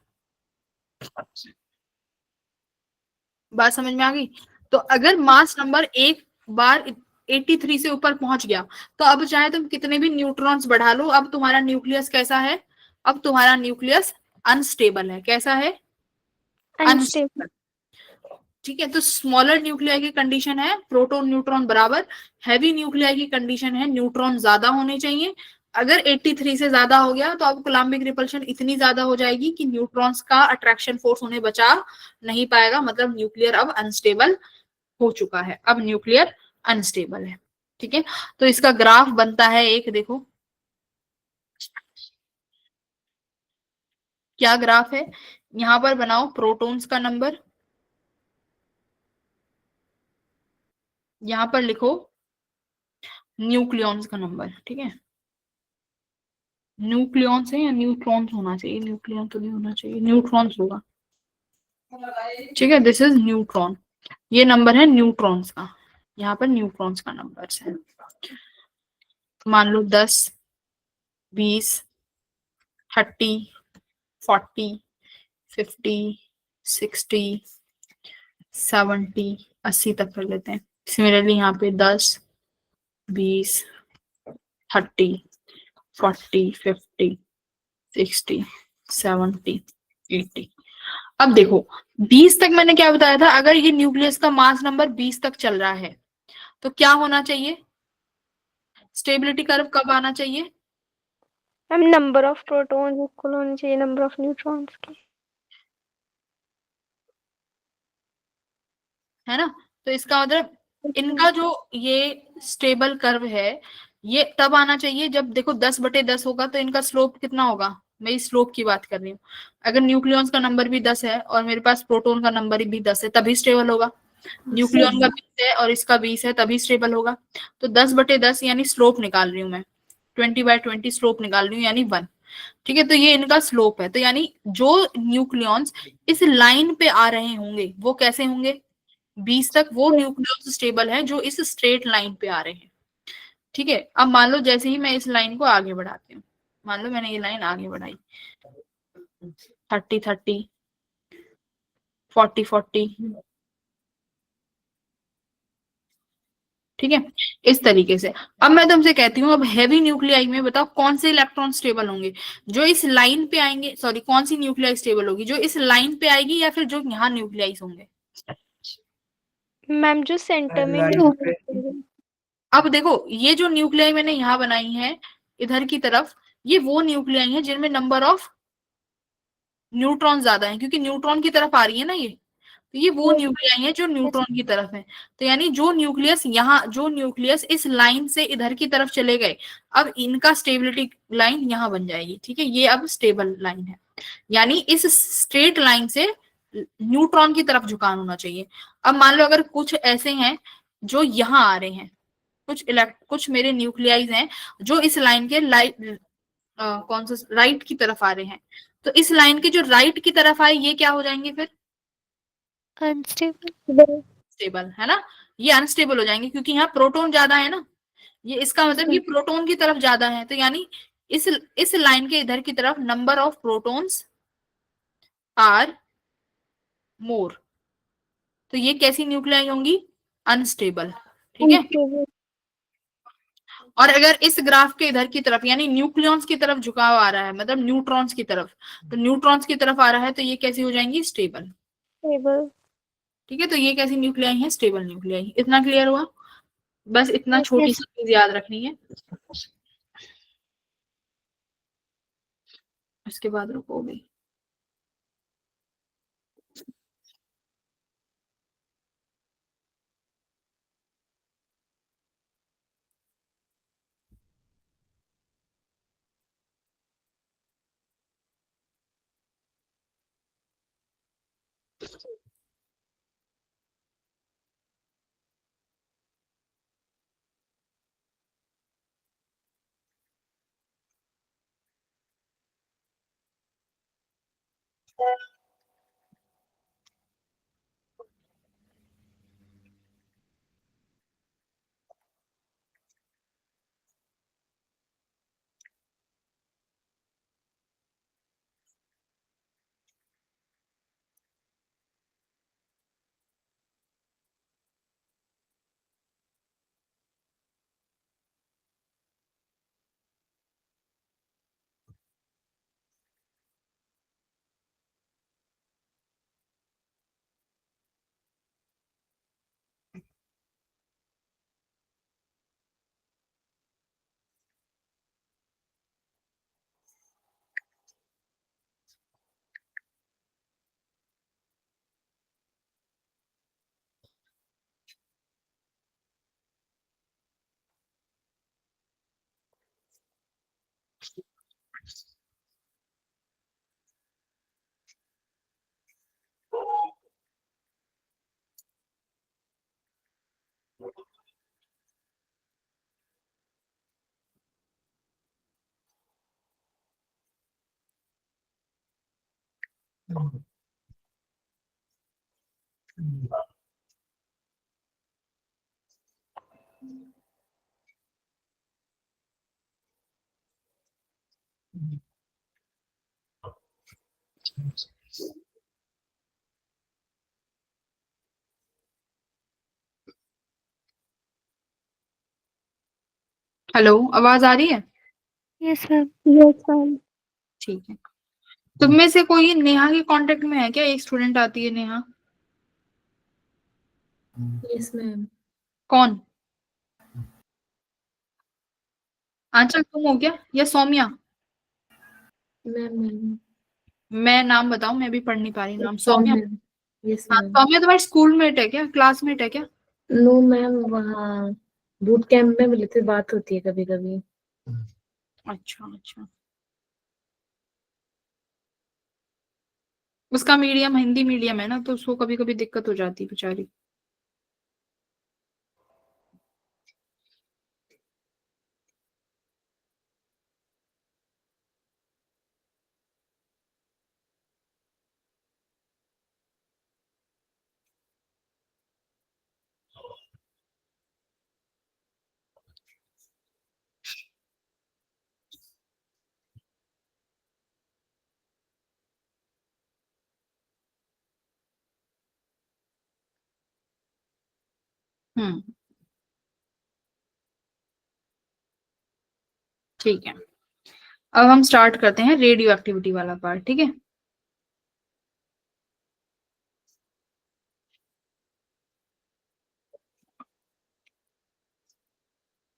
बात समझ में आ गई? तो अगर मास नंबर एक बार 83 से ऊपर पहुंच गया तो अब चाहे तुम कितने भी न्यूट्रॉन्स बढ़ा लो, अब तुम्हारा न्यूक्लियस कैसा है, अब तुम्हारा न्यूक्लियस अनस्टेबल है। कैसा है? अनस्टेबल। ठीक है, तो स्मॉलर न्यूक्लियाई की कंडीशन है प्रोटॉन न्यूट्रॉन बराबर, हैवी न्यूक्लियाई की कंडीशन है न्यूट्रॉन ज्यादा होने चाहिए। अगर 83 से ज्यादा हो गया तो अब कोलम्बिक रिपल्शन इतनी ज्यादा हो जाएगी कि न्यूट्रॉन्स का अट्रैक्शन फोर्स उन्हें बचा नहीं पाएगा, मतलब न्यूक्लियर अब अनस्टेबल हो चुका है, अब न्यूक्लियर अनस्टेबल है। ठीक है, तो इसका ग्राफ बनता है एक, देखो क्या ग्राफ है, यहां पर बनाओ प्रोटॉन्स का नंबर, यहां पर लिखो न्यूक्लियॉन्स का नंबर। ठीक है, न्यूक्लियॉन्स है या न्यूट्रॉन्स होना चाहिए, न्यूक्लियॉन तो नहीं होना चाहिए, न्यूट्रॉन्स होगा। ठीक है, दिस इज न्यूट्रॉन, ये नंबर है न्यूट्रॉन्स का, यहाँ पर न्यूट्रॉन्स का नंबर है। मान लो 10, 20, 30, 40, 50, 60, 70, 80 तक कर लेते हैं। सिमिलरली यहाँ पे 10, 20, 30, 40, 50, 60, 70, 80। अब देखो 20 तक मैंने क्या बताया था, अगर ये न्यूक्लियस का मास नंबर 20 तक चल रहा है तो क्या होना चाहिए, स्टेबिलिटी कर्व कब आना चाहिए, ma'am number of protons equal होने चाहिए नंबर ऑफ न्यूट्रॉन्स के। है ना? तो इसका मतलब इनका जो ये स्टेबल कर्व है ये तब आना चाहिए जब देखो 10/10 होगा तो इनका स्लोप कितना होगा, मैं इस स्लोप की बात कर रही हूँ। अगर न्यूक्लियॉन्स का नंबर भी 10 है और मेरे पास प्रोटॉन का नंबर भी 10 है तभी स्टेबल होगा, न्यूक्लियॉन का 20 है और इसका 20 है तभी स्टेबल होगा। तो 10/10 यानी स्लोप निकाल रही हूँ मैं, 20/20 स्लोप निकाल रही हूँ यानी 1। ठीक है, तो ये इनका स्लोप है, तो यानी जो न्यूक्लियॉन्स इस लाइन पे आ रहे होंगे वो कैसे होंगे, 20 तक वो न्यूक्लियस स्टेबल है जो इस स्ट्रेट लाइन पे आ रहे हैं। ठीक है, अब मान लो जैसे ही मैं इस लाइन को आगे बढ़ाती हूँ, मान लो मैंने ये लाइन आगे बढ़ाई 30, 30, 40, 40। ठीक है, इस तरीके से। अब मैं तुमसे कहती हूँ अब हैवी न्यूक्लियाई में बताओ कौन से इलेक्ट्रॉन स्टेबल होंगे, जो इस लाइन पे आएंगे, सॉरी कौन सी न्यूक्लियाई स्टेबल होगी, जो इस लाइन पे आएगी या फिर जो यहाँ न्यूक्लियाइज होंगे। मैम जो सेंटर में लाइन पे। अब देखो ये जो न्यूक्लियाई मैंने यहाँ बनाई है इधर की तरफ, ये वो न्यूक्लियाई है जिनमें नंबर ऑफ न्यूट्रॉन ज्यादा है, क्योंकि न्यूट्रॉन की तरफ आ रही है ना ये, तो ये वो न्यूक्लियाई है जो न्यूट्रॉन की तरफ है। तो यानी जो न्यूक्लियस इस लाइन से इधर की तरफ चले गए, अब इनका स्टेबिलिटी लाइन यहाँ बन जाएगी। ठीक है, ये अब स्टेबल लाइन है, यानी इस स्ट्रेट लाइन से न्यूट्रॉन की तरफ झुकान होना चाहिए। अब मान लो अगर कुछ ऐसे हैं जो यहाँ आ रहे हैं, कुछ मेरे न्यूक्लियाइज हैं जो इस लाइन के कौन सा राइट की तरफ आ रहे हैं, तो इस लाइन के जो राइट की तरफ आए ये क्या हो जाएंगे फिर, अनस्टेबल। स्टेबल है ना, ये अनस्टेबल हो जाएंगे क्योंकि यहाँ प्रोटॉन ज्यादा है ना, ये इसका मतलब ये प्रोटॉन की तरफ ज्यादा है, तो यानी इस लाइन के इधर की तरफ number of protons are more, तो ये कैसी न्यूक्लियाई होंगी, अनस्टेबल। ठीक है, और अगर इस ग्राफ के इधर की तरफ यानी न्यूक्लियॉन्स की तरफ झुकाव आ रहा है, मतलब न्यूट्रॉन्स की तरफ, तो न्यूट्रॉन्स की तरफ आ रहा है तो ये कैसी हो जाएंगी, स्टेबल। टेबल। ठीक है, तो ये कैसी न्यूक्लियाई है, स्टेबल न्यूक्लियाई। इतना क्लियर हुआ, बस इतना छोटी सी चीज याद रखनी है। उसके बाद रुकोगे। हेलो, आवाज आ रही है? Yes ma'am. Yes ma'am. ठीक है। तुम में से कोई नेहा के कांटेक्ट में है क्या? एक स्टूडेंट आती है नेहा। Yes ma'am. कौन? आंचल तुम हो क्या, या सौम्या? मैम मैम मैं नाम बताऊं, मैं भी पढ़ नहीं पा रही नाम। सौम्या। मैम। यस हाँ, मैम। सौम्या तुम्हारी स्कूलमेट है क्या, क्लासमेट है क्या? नो मैम, वहाँ बूट कैंप में मिलते बात होती है कभी कभी। अच्छा अच्छा। उसका मीडियम हिंदी मीडियम है ना, तो उसको कभी कभी दिक्कत हो जाती है बेचारी। हम्म, ठीक है। अब हम स्टार्ट करते हैं रेडियो एक्टिविटी वाला पार्ट, ठीक है।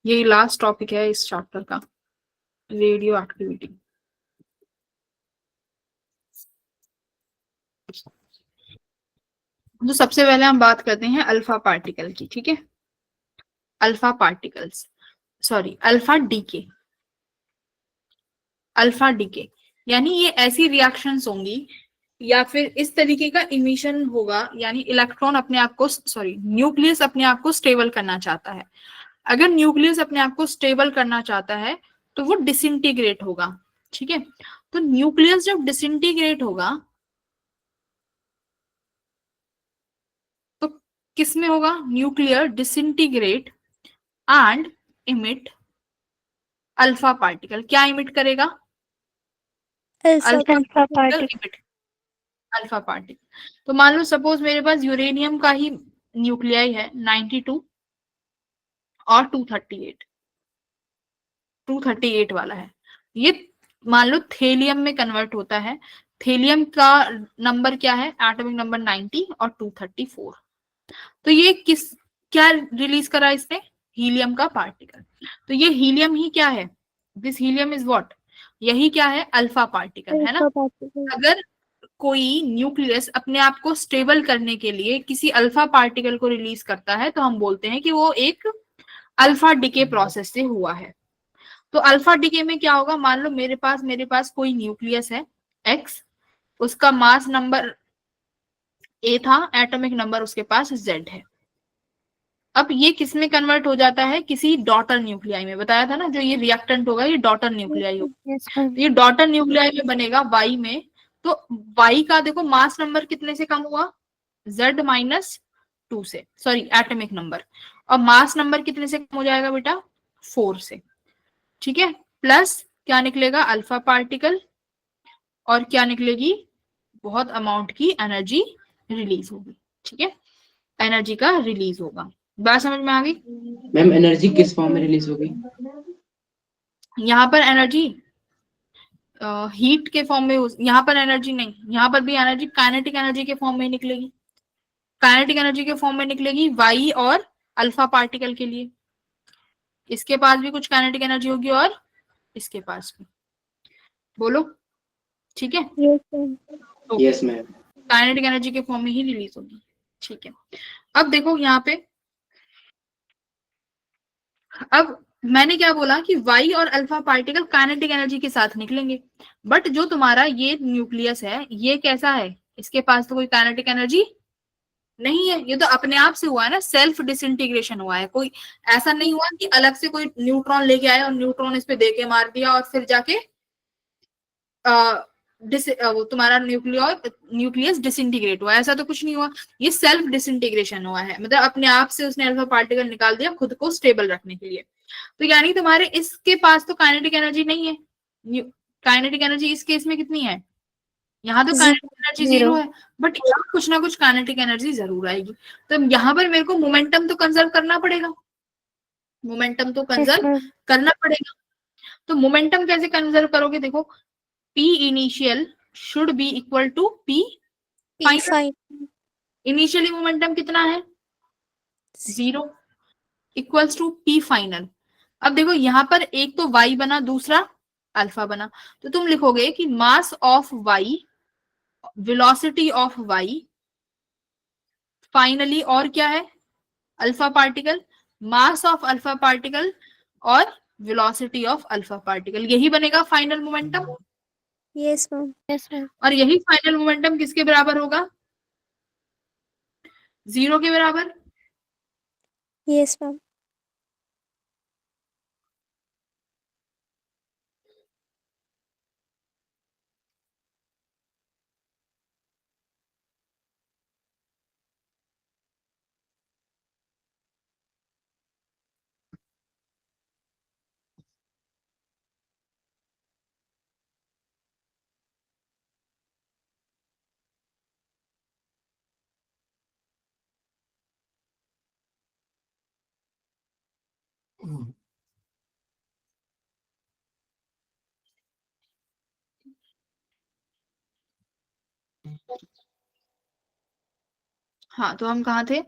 यही लास्ट टॉपिक है इस चैप्टर का, रेडियो एक्टिविटी। तो सबसे पहले हम बात करते हैं अल्फा पार्टिकल की, ठीक है। Alpha particles, sorry alpha decay. Alpha decay यानी ये ऐसी रिएक्शंस होंगी या फिर इस तरीके का इमिशन होगा, यानी इलेक्ट्रॉन अपने आप को, सॉरी न्यूक्लियस अपने आप को स्टेबल करना चाहता है। अगर न्यूक्लियस अपने आप को स्टेबल करना चाहता है तो वो डिसइंटीग्रेट होगा, ठीक है। तो न्यूक्लियस जब डिसइंटीग्रेट होगा तो किस में होगा, nuclear disintegrate and emit alpha particle. क्या इमिट करेगा, alpha alpha particle particle. Emit, alpha particle. तो मान लो सपोज मेरे पास यूरेनियम का ही न्यूक्लियाई है 92 और 238, 238 वाला है, ये मान लो थेलियम में कन्वर्ट होता है। थेलियम का नंबर क्या है, एटॉमिक नंबर 90 और 234। तो ये क्या रिलीज करा इसने, हीलियम का पार्टिकल। तो ये हीलियम ही क्या है, दिस हीलियम इज व्हाट, यही क्या है, अल्फा पार्टिकल है ना। अगर कोई न्यूक्लियस अपने आप को स्टेबल करने के लिए किसी अल्फा पार्टिकल को रिलीज करता है तो हम बोलते हैं कि वो एक अल्फा डिके प्रोसेस से हुआ है। तो अल्फा डिके में क्या होगा, मान लो मेरे पास कोई न्यूक्लियस है एक्स, उसका मास नंबर ए था, एटॉमिक नंबर उसके पास जेड है। अब ये किस में कन्वर्ट हो जाता है, किसी डॉटर न्यूक्लियाई में, बताया था ना जो ये रिएक्टेंट होगा ये डॉटर न्यूक्लियाई होगा। तो ये डॉटर न्यूक्लियाई में बनेगा वाई में। तो वाई का देखो मास नंबर कितने से कम हुआ, Z-2 से, सॉरी एटॉमिक नंबर, और मास नंबर कितने से कम हो जाएगा बेटा, 4 से, ठीक है। प्लस क्या निकलेगा, अल्फा पार्टिकल, और क्या निकलेगी, बहुत अमाउंट की एनर्जी रिलीज होगी, ठीक है, एनर्जी का रिलीज होगा। बात समझ में आ गई। मैम एनर्जी किस फॉर्म में रिलीज होगी? यहाँ पर एनर्जी हीट के फॉर्म में, यहाँ पर एनर्जी नहीं, यहाँ पर भी एनर्जी काइनेटिक एनर्जी के फॉर्म में निकलेगी, काइनेटिक एनर्जी के फॉर्म में निकलेगी वाई और अल्फा पार्टिकल के लिए। इसके पास भी कुछ काइनेटिक एनर्जी होगी और इसके पास भी, बोलो ठीक है। Yes ma'am. काइनेटिक एनर्जी के फॉर्म में ही रिलीज होगी, ठीक है। अब देखो यहाँ पे, अब मैंने क्या बोला कि वाई और अल्फा पार्टिकल काइनेटिक एनर्जी के साथ निकलेंगे, बट जो तुम्हारा ये न्यूक्लियस है ये कैसा है, इसके पास तो कोई काइनेटिक एनर्जी नहीं है, ये तो अपने आप से हुआ है ना, सेल्फ डिसइंटीग्रेशन हुआ है, कोई ऐसा नहीं हुआ कि अलग से कोई न्यूट्रॉन लेके आया और न्यूट्रॉन इस पे देके मार दिया और फिर जाके वो तुम्हारा न्यूक्लियस डिसइंटीग्रेट हुआ, ऐसा तो कुछ नहीं हुआ, ये सेल्फ डिसइंटीग्रेशन हुआ है, मतलब अपने आप से उसने अल्फा पार्टिकल निकाल दिया खुद को स्टेबल रखने के लिए। तो यानी तुम्हारे इसके पास तो काइनेटिक एनर्जी नहीं है, काइनेटिक एनर्जी इस केस में कितनी है, यहाँ तो काइनेटिक एनर्जी 0 है, बट यहाँ कुछ ना कुछ काइनेटिक एनर्जी जरूर आएगी। तो यहाँ पर मेरे को मोमेंटम तो कंजर्व करना पड़ेगा, मोमेंटम तो कंजर्व करना पड़ेगा। तो मोमेंटम कैसे कंजर्व करोगे, देखो P initial should be equal to P final। Initially momentum कितना है, 0, इक्वल्स टू P फाइनल। अब देखो यहाँ पर एक तो Y बना, दूसरा अल्फा बना, तो तुम लिखोगे कि mass of Y, velocity of Y finally, और क्या है, alpha particle, mass of alpha particle और वेलोसिटी ऑफ अल्फा पार्टिकल, यही बनेगा final momentum. Yes ma'am, yes ma'am. और यही फाइनल मोमेंटम किसके बराबर होगा, 0 के बराबर। Yes ma'am. हाँ तो हम कहाँ थे,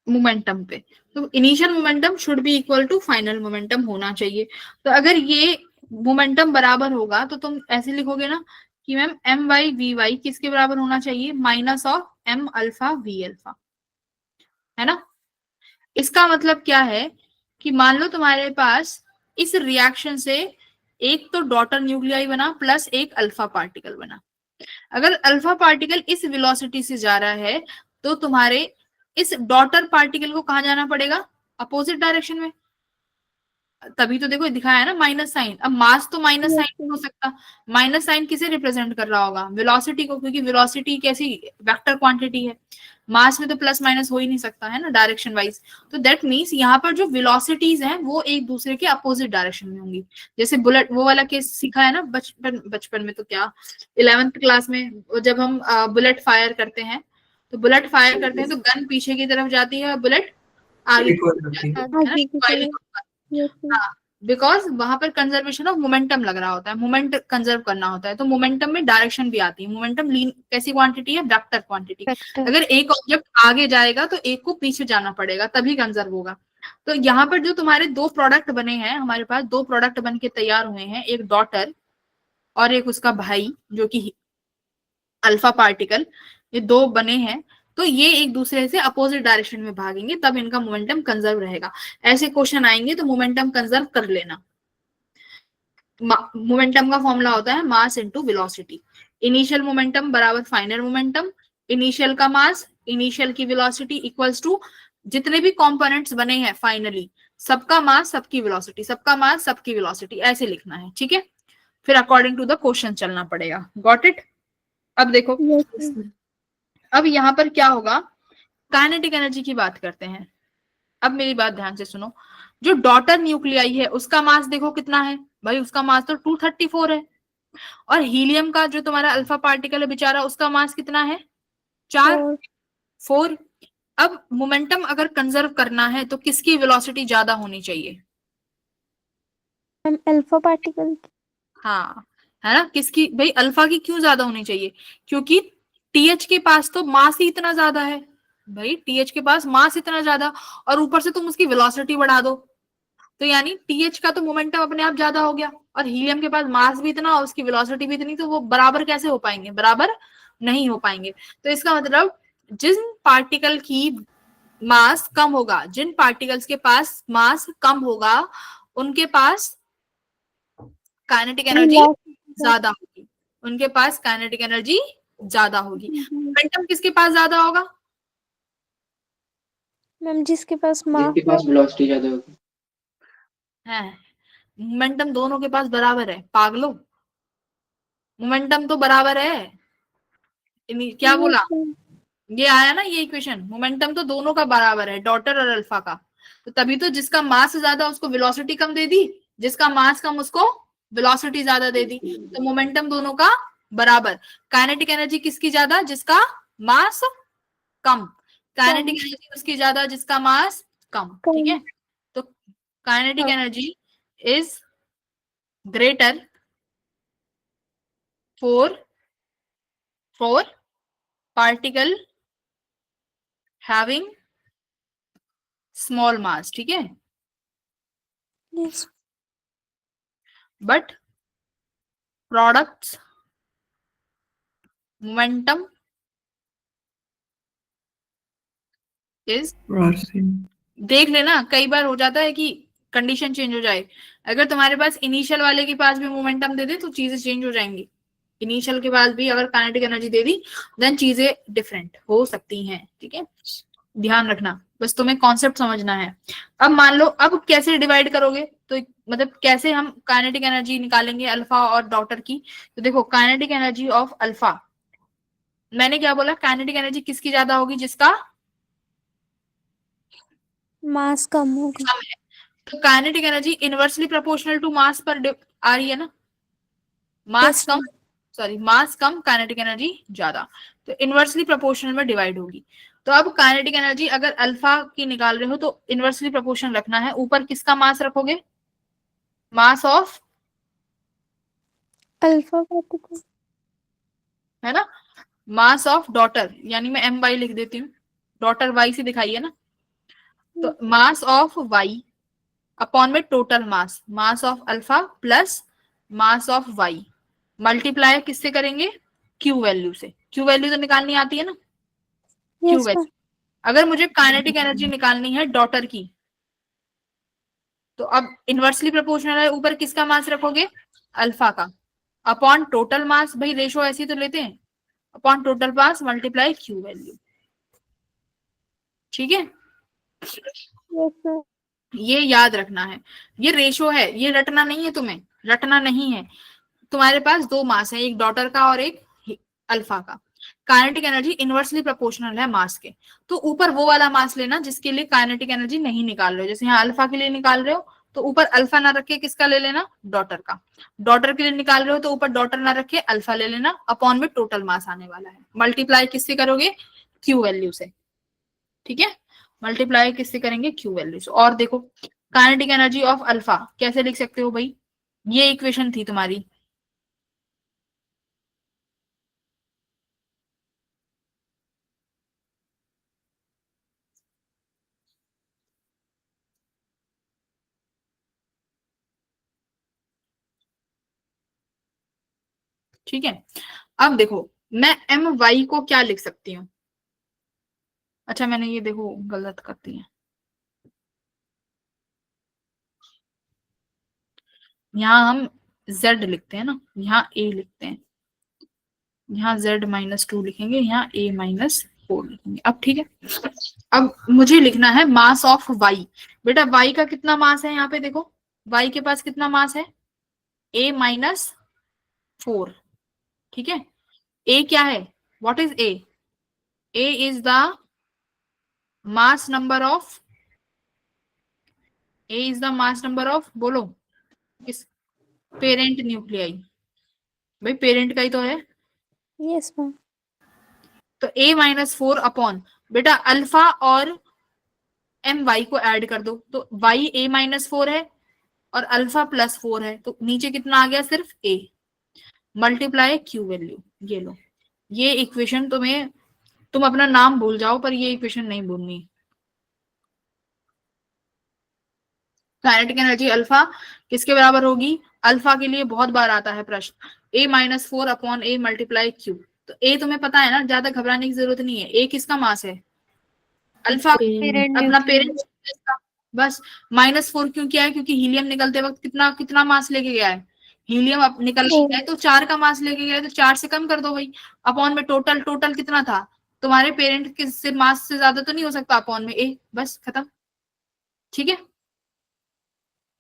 मोमेंटम पे। तो initial momentum should be equal to final momentum होना चाहिए। तो अगर ये मोमेंटम बराबर होगा तो तुम ऐसे लिखोगे ना कि ma'am M Y V Y किसके बराबर होना चाहिए, minus of M alpha V alpha, है ना। इसका मतलब क्या है कि मान लो तुम्हारे पास इस रिएक्शन से एक तो डॉटर न्यूक्लियाई बना प्लस एक अल्फा पार्टिकल बना। अगर अल्फा पार्टिकल इस वेलोसिटी से जा रहा है तो तुम्हारे इस डॉटर पार्टिकल को कहाँ जाना पड़ेगा, अपोजिट डायरेक्शन में, तभी तो देखो दिखाया है ना माइनस साइन। अब मास तो माइनस साइन नहीं हो सकता, माइनस साइन किसे रिप्रेजेंट कर रहा होगा, वेलोसिटी को, क्योंकि वेलोसिटी कैसी वेक्टर क्वांटिटी है, मास में तो प्लस माइनस हो ही नहीं सकता है ना डायरेक्शन वाइज। तो दैट मीन्स यहाँ पर जो वेलोसिटीज हैं वो एक दूसरे के अपोजिट डायरेक्शन में होंगी। जैसे बुलेट वो वाला केस सीखा है ना बचपन में, तो क्या 11th क्लास में जब हम बुलेट फायर करते हैं तो बुलेट फायर करते हैं तो गन पीछे की तरफ जाती है और बुलेट आगे की तरफ जाती है ना, हाँ, बिकॉज वहां पर कंजर्वेशन ऑफ मोमेंटम लग रहा होता है, मोमेंट कंजर्व करना होता है, तो मोमेंटम में डायरेक्शन भी आती है। मोमेंटम लीन कैसी क्वांटिटी है, वेक्टर क्वांटिटी। वेक्टर। अगर एक ऑब्जेक्ट आगे जाएगा तो एक को पीछे जाना पड़ेगा, तभी कंजर्व होगा। तो यहाँ पर जो तुम्हारे दो प्रोडक्ट बने हैं, हमारे पास दो प्रोडक्ट बन के तैयार हुए हैं, एक डॉटर और एक उसका भाई जो कि अल्फा पार्टिकल, ये दो बने हैं। तो ये एक दूसरे से अपोजिट डायरेक्शन में भागेंगे, तब इनका मोमेंटम कंजर्व रहेगा। ऐसे क्वेश्चन आएंगे तो मोमेंटम कंजर्व कर लेना। मोमेंटम का फॉर्मूला होता है mass into velocity. Initial momentum बराबर फाइनल मोमेंटम, इनिशियल का मास, इनिशियल की वेलोसिटी इक्वल्स टू जितने भी कंपोनेंट्स बने हैं फाइनली, सबका मास सबकी वेलोसिटी, सबका मास सबकी वेलोसिटी, ऐसे लिखना है। ठीक है, फिर अकॉर्डिंग टू द क्वेश्चन चलना पड़ेगा। Got it? अब देखो, अब यहाँ पर क्या होगा, काइनेटिक एनर्जी की बात करते हैं। अब मेरी बात ध्यान से सुनो, जो डॉटर न्यूक्लियाई है उसका मास देखो कितना है भाई, उसका मास तो 234 है। और हीलियम का जो तुम्हारा अल्फा पार्टिकल है बेचारा, उसका मास कितना है, 4। अब मोमेंटम अगर कंजर्व करना है तो किसकी वेलोसिटी ज्यादा होनी चाहिए? Alpha particle. हाँ, है ना, किसकी भाई, अल्फा की क्यों ज्यादा होनी चाहिए? क्योंकि टीएच के पास तो मास ही इतना ज्यादा है भाई, टीएच के पास मास इतना ज्यादा, और ऊपर से तुम उसकी वेलोसिटी बढ़ा दो, तो यानी टीएच का तो मोमेंटम अपने आप ज्यादा हो गया, और हीलियम के पास मास भी इतना और उसकी वेलोसिटी भी इतनी, तो वो बराबर कैसे हो पाएंगे? बराबर नहीं हो पाएंगे। तो इसका मतलब जिन पार्टिकल की मास कम होगा, जिन पार्टिकल्स के पास मास कम होगा, उनके पास काइनेटिक एनर्जी ज्यादा होगी, उनके पास काइनेटिक एनर्जी ज्यादा होगी। मोमेंटम किसके पास ज्यादा होगा? मैम जिसके पास मास जिनके पास वेलोसिटी ज्यादा होगी। है, मोमेंटम दोनों के पास बराबर है पागलो, मोमेंटम तो बराबर है। क्या बोला, ये आया ना ये इक्वेशन, मोमेंटम तो दोनों का बराबर है, डॉटर और अल्फा का। तो तभी तो जिसका मास ज्यादा उसको वेलोसिटी कम दे दी, जिसका मास कम उसको वेलोसिटी ज्यादा दे दी, तो मोमेंटम दोनों का बराबर। काइनेटिक एनर्जी किसकी ज्यादा? जिसका मास कम। काइनेटिक एनर्जी उसकी ज्यादा जिसका मास कम। ठीक है, तो kinetic energy is greater for particle having small mass। ठीक है, Yes. but products momentum is, देख लेना, कई बार हो जाता है कि कंडीशन चेंज हो जाए। अगर तुम्हारे पास इनिशियल वाले के पास भी मोमेंटम दे दे तो चीजें चेंज हो जाएंगी। इनिशियल के पास भी अगर काइनेटिक एनर्जी दे दी, देन चीजें डिफरेंट हो सकती हैं। ठीक है, ध्यान रखना, बस तुम्हें कॉन्सेप्ट समझना है। अब मान लो, अब कैसे डिवाइड करोगे, तो मतलब कैसे हम काइनेटिक एनर्जी निकालेंगे अल्फा और डॉटर की? तो देखो, काइनेटिक एनर्जी ऑफ अल्फा, मैंने क्या बोला, काइनेटिक एनर्जी किसकी ज्यादा होगी? जिसका मास कम होगा। कम है। तो kinetic energy inversely proportional to mass पर आ रही है ना, मास कम, सॉरी मास कम काइनेटिक एनर्जी ज्यादा, तो इनवर्सली प्रोपोर्शनल में डिवाइड होगी। तो अब काइनेटिक एनर्जी अगर अल्फा की निकाल रहे हो तो इनवर्सली प्रोपोर्शनल रखना है। ऊपर किसका मास रखोगे? मास ऑफ अल्फा पार्टिकल, है ना, मास ऑफ डॉटर, यानी मैं एम वाई लिख देती हूँ, डॉटर वाई से दिखाई है ना, तो मास ऑफ वाई अपॉन में total mass, mass of alpha plus mass of Y, multiply किससे करेंगे? क्यू वैल्यू से। क्यू वैल्यू तो निकालनी आती है ना, क्यू वैल्यू। अगर मुझे काइनेटिक एनर्जी निकालनी है डॉटर की, तो अब इनवर्सली प्रोपोर्शनल है, ऊपर किसका मास रखोगे? अल्फा का, अपॉन टोटल मास, भाई रेशो ऐसी तो लेते हैं, upon total mass multiply Q value. ठीक है, ये याद रखना है, ये रेशो है, ये रटना नहीं है, तुम्हें रटना नहीं है। तुम्हारे पास दो मास है, एक डॉटर का और एक अल्फा का। काइनेटिक एनर्जी इनवर्सली प्रोपोर्शनल है मास के, तो ऊपर वो वाला मास लेना जिसके लिए काइनेटिक एनर्जी नहीं निकाल रहे हो। जैसे यहाँ अल्फा के लिए निकाल रहे हो तो ऊपर अल्फा ना रखे किसका ले लेना? डॉटर का। डॉटर के लिए निकाल रहे हो तो ऊपर डॉटर ना रखे अल्फा ले लेना, अपॉन में टोटल मास आने वाला है। मल्टीप्लाई किससे करोगे? क्यू वैल्यू से। ठीक है, मल्टीप्लाई किससे करेंगे? क्यू वैल्यू से। और देखो काइनेटिक एनर्जी ऑफ अल्फा कैसे लिख सकते हो भाई? ये इक्वेशन थी तुम्हारी। ठीक है, अब देखो मैं एम वाई को क्या लिख सकती हूँ? अच्छा मैंने ये देखो गलत कर दी है, यहाँ हम z लिखते हैं ना, यहाँ a लिखते हैं, यहाँ z-2 लिखेंगे, यहाँ a-4 लिखेंगे। अब ठीक है, अब मुझे लिखना है मास ऑफ y। बेटा y का कितना मास है? यहाँ पे देखो y के पास कितना मास है? a-4। ठीक है, a क्या है? What is a? a is the mass number of, a is the mass number of, बोलो किस? Parent nuclei. भाई पेरेंट का ही तो है। Yes ma'am. तो a-4 अपॉन, बेटा अल्फा और एम वाई को ऐड कर दो, तो y a-4 है और अल्फा +4 है, तो नीचे कितना आ गया? सिर्फ a मल्टीप्लाई क्यू वैल्यू। ये लो, ये इक्वेशन तुम्हें, तुम अपना नाम भूल जाओ पर ये इक्वेशन नहीं भूलनी। काइनेटिक एनर्जी अल्फा किसके बराबर होगी? अल्फा के लिए बहुत बार आता है प्रश्न, a-4 upon a multiply Q. तो a तुम्हें पता है ना, ज्यादा घबराने की जरूरत नहीं है। a किसका मास है? अल्फा, पेरेंट अपना पेरेंट। बस -4 क्यों किया है? क्योंकि हीलियम निकलते वक्त कितना कितना मास लेके गया है? हीलियम निकल के गया है तो 4 का मास लेके गया है, तो 4 से कम कर दो भाई। अपॉन में टोटल, टोटल कितना था? तुम्हारे पेरेंट के से मास से ज्यादा तो नहीं हो सकता, अपॉन में a, बस खत्म। ठीक है,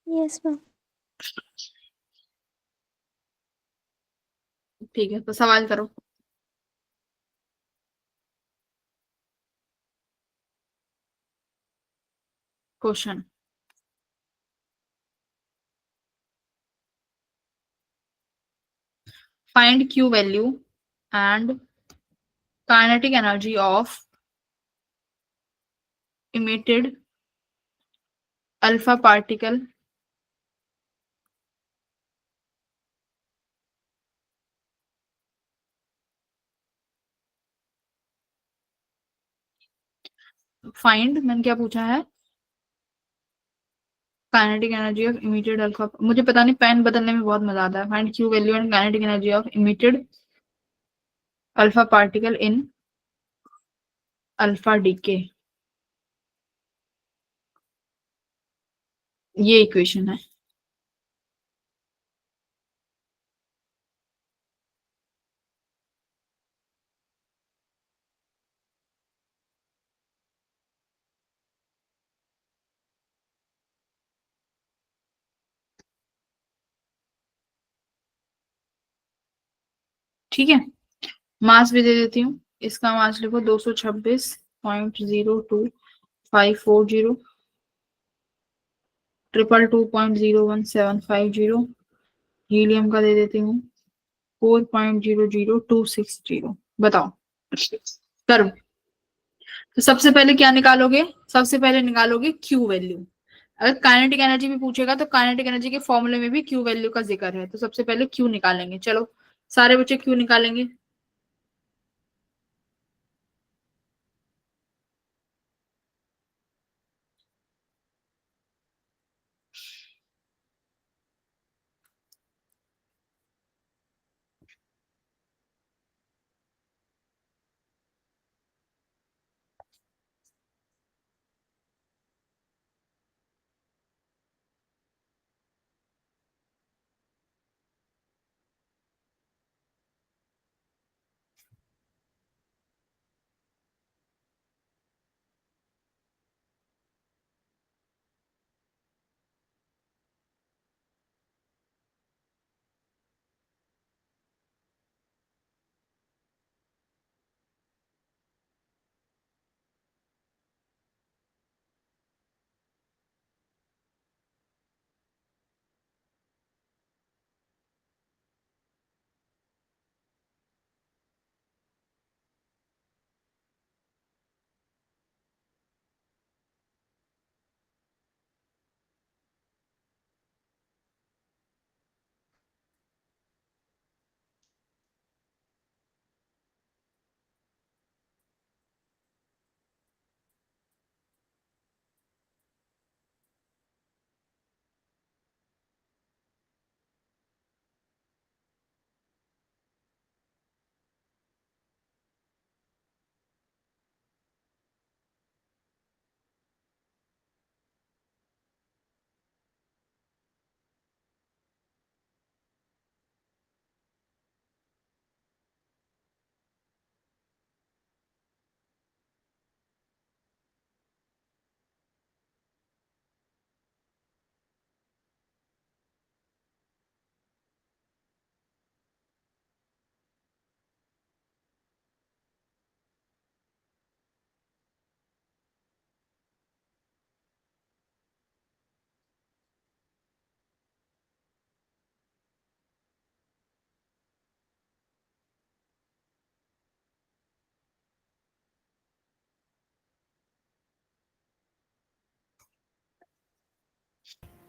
यस मैम। ठीक है, तो सवाल करो। Question, find q value and kinetic energy of emitted alpha particle find, मैंने क्या पूछा है? Kinetic energy of emitted alpha, मुझे पता नहीं, पेन बदलने में बहुत मजा आता है। Find Q value and kinetic energy of emitted alpha particle in alpha decay, ये इक्वेशन है। ठीक है, मास भी दे देती हूँ। इसका मास लिखो 226.02540, 222.01750। हीलियम का दे देती हूँ 4.00260। बताओ करो। तो सबसे पहले क्या निकालोगे? सबसे पहले निकालोगे क्यू वैल्यू। अगर काइनेटिक एनर्जी भी पूछेगा तो काइनेटिक एनर्जी के फॉर्मूले में भी क्यू वैल्यू का जिक्र है, तो सबसे पहले क्यू निकालेंगे। चलो सारे बच्चे क्यू निकालेंगे।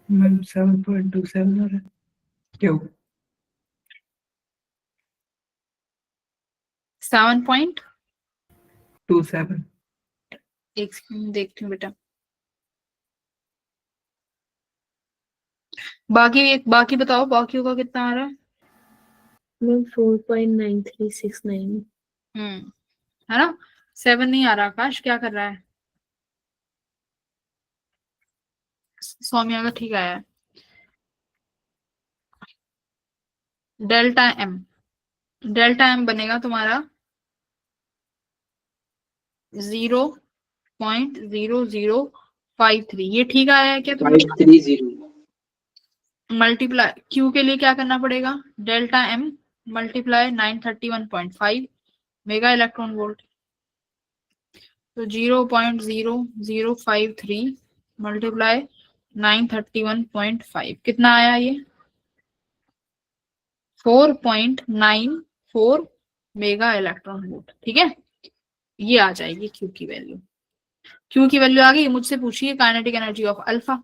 मैम 7.27 आ रहा है क्यों? 7.27 27 एक सेकंड देखती हूँ बेटा। बाकी बताओ, बाकियों का कितना आ रहा है? मैम 4.9369। है ना। 7 नहीं आ रहा। आकाश क्या कर रहा है? सौम्या का ठीक आया है। डेल्टा एम बनेगा तुम्हारा 0.0053। ये ठीक आया है क्या तुम्हारे? 530 मल्टीप्लाई क्यू के लिए क्या करना पड़ेगा? Delta M multiply 931.5 mega electron volt. तो 0.0053 मल्टीप्लाई 931.5 कितना आया ये? 4.94 मेगा इलेक्ट्रॉन वोल्ट। ठीक है, ये आ जाएगी क्यू की वैल्यू। क्यू की वैल्यू आ गई। मुझसे पूछिए काइनेटिक एनर्जी ऑफ अल्फा।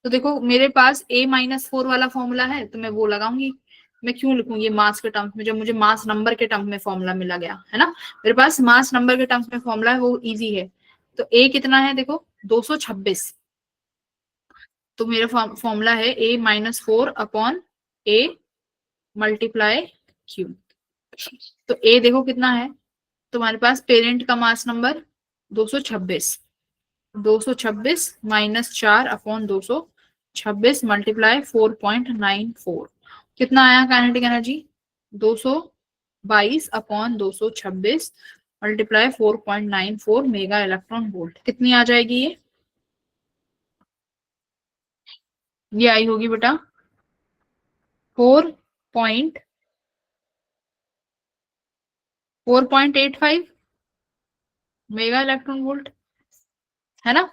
तो देखो मेरे पास A-4 वाला फॉर्मूला है तो मैं वो लगाऊंगी। मैं क्यों लिखूंगी मास के टर्म्स में जब मुझे मास नंबर के टर्म्स में फॉर्मूला मिला गया है ना। मेरे पास मास नंबर के टर्म्स में फॉर्मूला है, वो इजी है। तो A कितना है देखो 226। तो मेरा फॉर्मूला है A-4 upon A multiply Q। तो A देखो कितना है तुम्हारे पास, पेरेंट का mass number 226। 226 minus 4 upon 226 multiply 4.94 कितना आया kinetic energy? 222 upon 226 multiply 4.94 mega electron volt. कितनी आ जाएगी ये आई होगी बेटा 4.85 मेगा इलेक्ट्रॉन वोल्ट, है ना।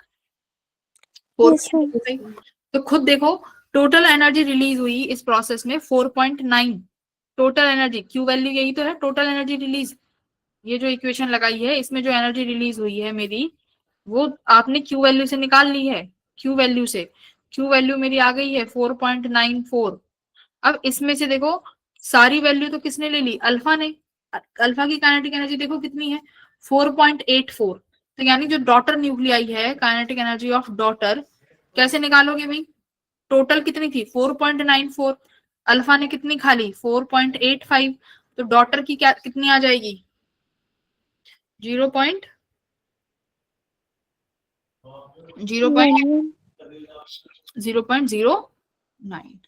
Yes ma'am. 4.85। तो खुद देखो टोटल एनर्जी रिलीज हुई इस प्रोसेस में 4.9। टोटल एनर्जी क्यू वैल्यू यही तो है, टोटल एनर्जी रिलीज। ये जो इक्वेशन लगाई है इसमें जो एनर्जी रिलीज हुई है मेरी, वो आपने क्यू वैल्यू से निकाल ली है। क्यू वैल्यू से क्यू वैल्यू मेरी आ गई है 4.94। अब इसमें से देखो सारी वैल्यू तो किसने ले ली? अल्फा ने। अल्फा की काइनेटिक एनर्जी देखो कितनी है 4.84। तो यानी जो डॉटर न्यूक्लियाई है, काइनेटिक एनर्जी ऑफ डॉटर कैसे निकालोगे भाई? टोटल कितनी थी 4.94, अल्फा ने कितनी खा ली 4.85। तो डॉटर की क्या कितनी आ जाएगी? 0.09।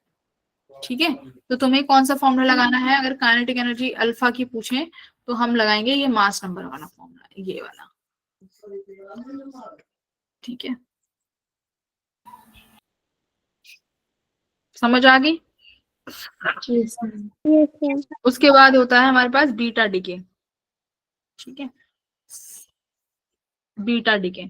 ठीक है, तो तुम्हें कौन सा फॉर्मूला लगाना है अगर काइनेटिक एनर्जी अल्फा की पूछें? तो हम लगाएंगे ये मास नंबर वाला फॉर्मूला, ये वाला। ठीक है, समझ आ गई? Yes ma'am. Yes ma'am. उसके बाद होता है हमारे पास बीटा डिके। ठीक है, बीटा डिके।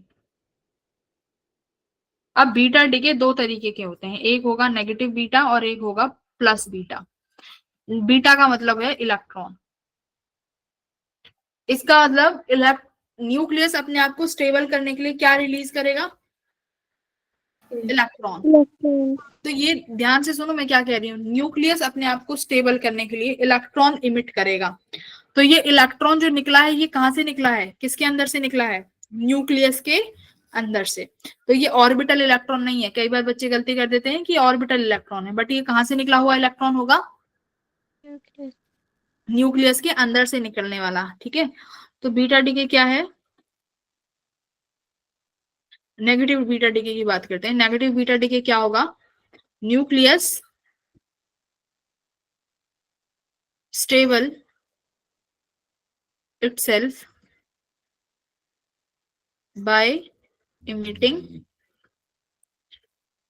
अब बीटा डिके दो तरीके के होते हैं, एक होगा नेगेटिव बीटा और एक होगा प्लस बीटा। बीटा का मतलब है इलेक्ट्रॉन। इसका मतलब न्यूक्लियस अपने आप को स्टेबल करने के लिए क्या रिलीज करेगा? इलेक्ट्रॉन। तो ये ध्यान से सुनो मैं क्या कह रही हूँ। न्यूक्लियस अपने आप को स्टेबल करने के लिए इलेक्ट्रॉन इमिट करेगा। तो ये इलेक्ट्रॉन जो निकला है ये कहाँ से निकला है? किसके अंदर से निकला है? न्यूक्लियस के अंदर से। तो ये ऑर्बिटल इलेक्ट्रॉन नहीं है। कई बार बच्चे गलती कर देते हैं कि ऑर्बिटल इलेक्ट्रॉन है, बट ये कहाँ से निकला हुआ इलेक्ट्रॉन होगा? न्यूक्लियस के अंदर से निकलने वाला। ठीक है, तो बीटा डिके क्या है? नेगेटिव बीटा डिके की बात करते हैं। नेगेटिव बीटा डिके क्या होगा? Nucleus stable itself by emitting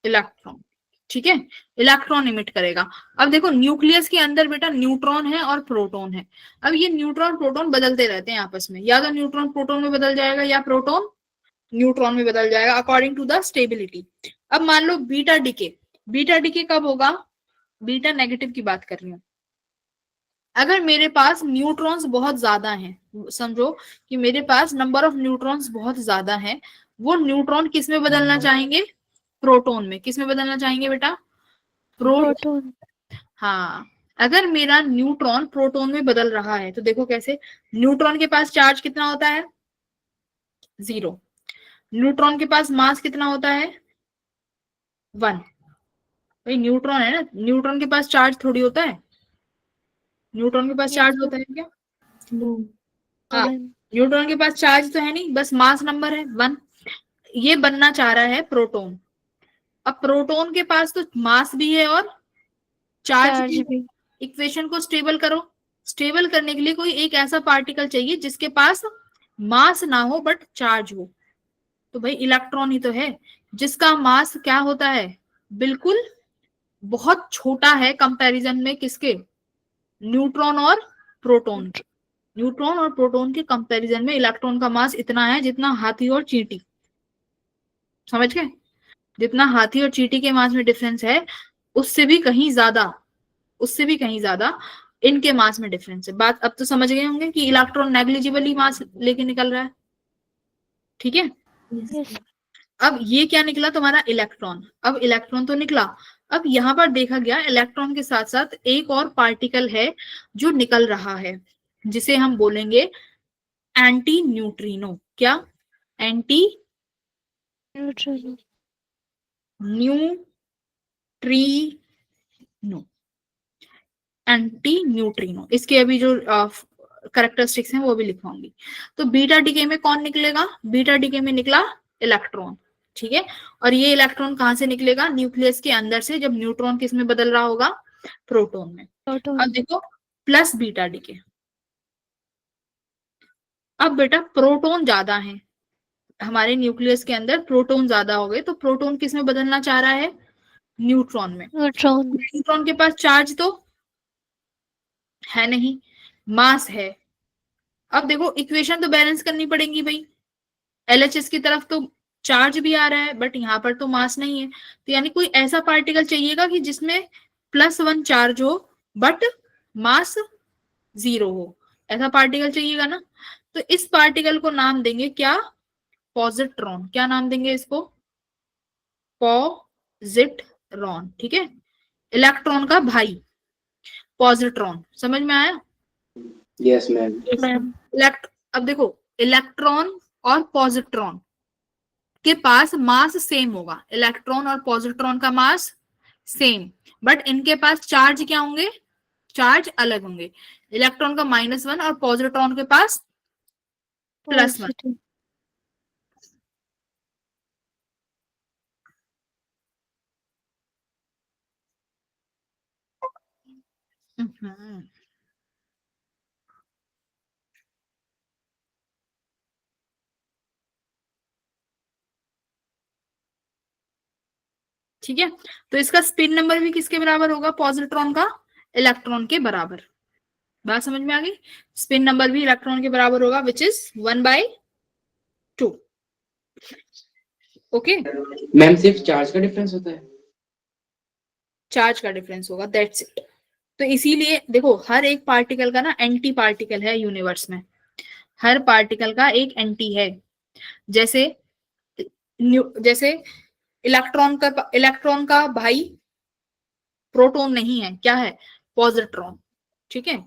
electron. ठीक है, इलेक्ट्रॉन इमिट करेगा। अब देखो न्यूक्लियस के अंदर बेटा न्यूट्रॉन है और प्रोटॉन है। अब ये न्यूट्रॉन प्रोटॉन बदलते रहते हैं आपस में, या तो न्यूट्रॉन प्रोटॉन में बदल जाएगा या प्रोटॉन न्यूट्रॉन में बदल जाएगा अकॉर्डिंग टू द स्टेबिलिटी। अब मान low beta decay. Beta decay कब होगा? बीटा नेगेटिव की बात कर रही हूँ। अगर मेरे पास न्यूट्रॉन्स बहुत ज्यादा हैं, समझो कि मेरे पास नंबर ऑफ न्यूट्रॉन्स बहुत ज्यादा हैं, वो न्यूट्रॉन किस में बदलना चाहेंगे? प्रोटोन में। किस में बदलना चाहेंगे बेटा? प्रोटोन। प्रोटॉन। हाँ, अगर मेरा न्यूट्रॉन प्रोटोन में बदल रहा है तो देखो कैसे। न्यूट्रॉन के पास चार्ज कितना होता है? 0। न्यूट्रॉन के पास मास कितना होता है? 1। भाई न्यूट्रॉन है ना, न्यूट्रॉन के पास चार्ज थोड़ी होता है। न्यूट्रॉन के पास चार्ज होता है क्या? हाँ, न्यूट्रॉन के पास चार्ज तो है नहीं, बस मास नंबर है 1। ये बनना चाह रहा है प्रोटोन। अब प्रोटोन के पास तो मास भी है और चार्ज भी है। इक्वेशन को स्टेबल करो। स्टेबल करने के लिए कोई एक ऐसा पार्टिकल चाहिए जिसके पास मास ना हो बट चार्ज हो। तो भाई इलेक्ट्रॉन ही तो है जिसका मास क्या होता है? बिल्कुल बहुत छोटा है कंपैरिजन में किसके? न्यूट्रॉन और प्रोटॉन। न्यूट्रॉन और प्रोटॉन के कंपैरिजन में इलेक्ट्रॉन का मास इतना है जितना हाथी और चींटी। समझ गए? जितना हाथी और चींटी के मास में डिफरेंस है उससे भी कहीं ज्यादा, उससे भी कहीं ज्यादा इनके मास में डिफरेंस है। बात अब तो समझ गए होंगे कि इलेक्ट्रॉन नेग्लिजिबली मास लेके निकल रहा है। ठीक है? यस। अब ये क्या निकला तुम्हारा? इलेक्ट्रॉन। अब इलेक्ट्रॉन तो निकला, अब यहाँ पर देखा गया इलेक्ट्रॉन के साथ साथ एक और पार्टिकल है जो निकल रहा है जिसे हम बोलेंगे एंटी न्यूट्रिनो। क्या? Anti neutron. Neutrino. Anti neutrino. इसके अभी जो कैरेक्टरिस्टिक्स हैं वो भी लिखवाऊंगी। तो बीटा डीके में कौन निकलेगा? बीटा डीके में निकला इलेक्ट्रॉन। ठीक है? और ये इलेक्ट्रॉन कहां से निकलेगा? न्यूक्लियस के अंदर से, जब न्यूट्रॉन किस में बदल रहा होगा? प्रोटॉन में। अब देखो प्लस बीटा डीके। अब बेटा प्रोटॉन ज्यादा है हमारे न्यूक्लियस के अंदर, प्रोटॉन ज्यादा हो गए तो प्रोटॉन किस में बदलना चाह रहा है? न्यूट्रॉन में। न्यूट्रॉन। न्यूट्रॉन के पास चार्ज तो है नहीं, मास है। अब देखो इक्वेशन तो बैलेंस करनी पड़ेगी भाई। एलएचएस की तरफ तो चार्ज भी आ रहा है बट यहाँ पर तो मास नहीं है, तो यानी कोई ऐसा पार्टिकल चाहिएगा कि जिसमें +1 चार्ज हो बट मास 0 हो। ऐसा पार्टिकल चाहिएगा ना। तो इस पार्टिकल को नाम देंगे क्या? पॉजिट्रॉन। क्या नाम देंगे इसको? पॉजिट्रॉन। ठीक है? इलेक्ट्रॉन का भाई पॉजिट्रॉन। समझ में आया? Yes ma'am. अब देखो इलेक्ट्रॉन और पॉजिट्रॉन के पास मास सेम होगा। इलेक्ट्रॉन और पॉजिट्रॉन का मास सेम, बट इनके पास चार्ज क्या होंगे? चार्ज अलग होंगे। इलेक्ट्रॉन का -1 और पॉजिट्रॉन के पास +1। ठीक है? तो इसका स्पिन नंबर भी किसके बराबर होगा? पॉजिट्रॉन का इलेक्ट्रॉन के बराबर। बात समझ में आ गई? स्पिन नंबर भी इलेक्ट्रॉन के बराबर होगा विच इज 1/2। ओके? मैम सिर्फ चार्ज का डिफरेंस होता है? चार्ज का डिफरेंस होगा, दैट्स इट। तो इसीलिए देखो हर एक पार्टिकल का ना एंटी पार्टिकल है यूनिवर्स में। हर पार्टिकल का एक एंटी है। जैसे जैसे इलेक्ट्रॉन का भाई प्रोटॉन नहीं है, क्या है? पॉजिट्रॉन। ठीक है?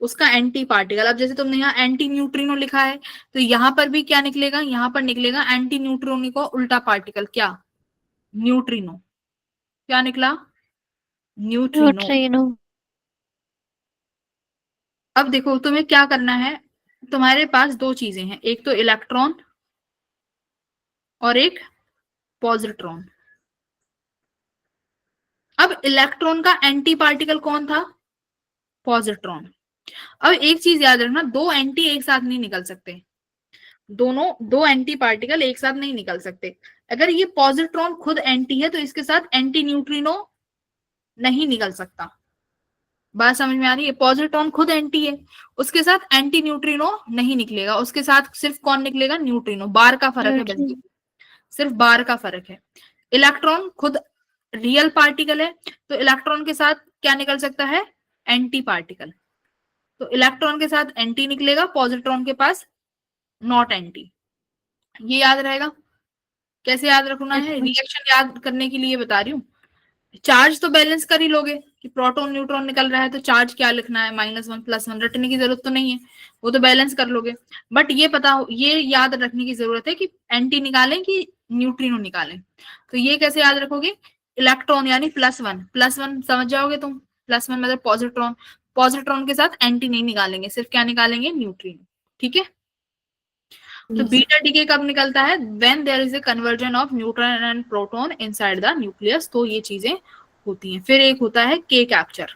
उसका एंटी पार्टिकल। अब जैसे तुमने यहाँ एंटी न्यूट्रिनो लिखा है तो यहाँ पर भी क्या निकलेगा? यहाँ पर निकलेगा एंटी न्यूट्रिनो को उल्टा पार्टिकल। क्या? न्यूट्रिनो। क्या निकला? न्यूट्रिनो। अब देखो तुम्हें क्या करना है। तुम्हारे पास दो चीजें हैं, एक तो इलेक्ट्रॉन और एक पॉजिट्रॉन। अब इलेक्ट्रॉन का एंटी पार्टिकल कौन था? पॉजिट्रॉन। अब एक चीज याद रखना, दो एंटी एक साथ नहीं निकल सकते। दो एंटी पार्टिकल एक साथ नहीं निकल सकते। अगर ये पॉजिट्रॉन खुद एंटी है तो इसके साथ एंटी न्यूट्रिनो नहीं निकल सकता। बात समझ में आ रही है? पॉजिट्रॉन खुद एंटी है, उसके साथ एंटी न्यूट्रिनो नहीं निकलेगा, उसके साथ सिर्फ कौन निकलेगा? न्यूट्रिनो। बार का फर्क है बस, सिर्फ बार का फर्क है। इलेक्ट्रॉन खुद रियल पार्टिकल है तो इलेक्ट्रॉन के साथ क्या निकल सकता है? Anti particle. तो इलेक्ट्रॉन के साथ एंटी निकलेगा, पॉजिट्रॉन के पास नॉट एंटी। ये याद रहेगा। कैसे याद रखना है, रिएक्शन याद करने के लिए बता रही हूँ। चार्ज तो बैलेंस कर ही लोगे कि प्रोटॉन न्यूट्रॉन निकल रहा है तो चार्ज क्या लिखना है, -1 +1, रटने की जरूरत तो नहीं है, वो तो बैलेंस कर लोगे। बट ये पता हो, ये याद रखने की जरूरत है कि एंटी निकालें कि न्यूट्रिनो निकालें। तो ये कैसे याद रखोगे, इलेक्ट्रॉन यानी +1 समझ जाओगे तुम, +1 मतलब पॉजिट्रॉन, पॉजिट्रॉन के साथ एंटी नहीं निकालेंगे, सिर्फ क्या निकालेंगे, न्यूट्रिनो। ठीक है। तो Yes. बीटा डीके कब निकलता है, when there is a conversion of neutron and proton inside the nucleus, तो ये चीजें होती हैं। फिर एक होता है के कैप्चर,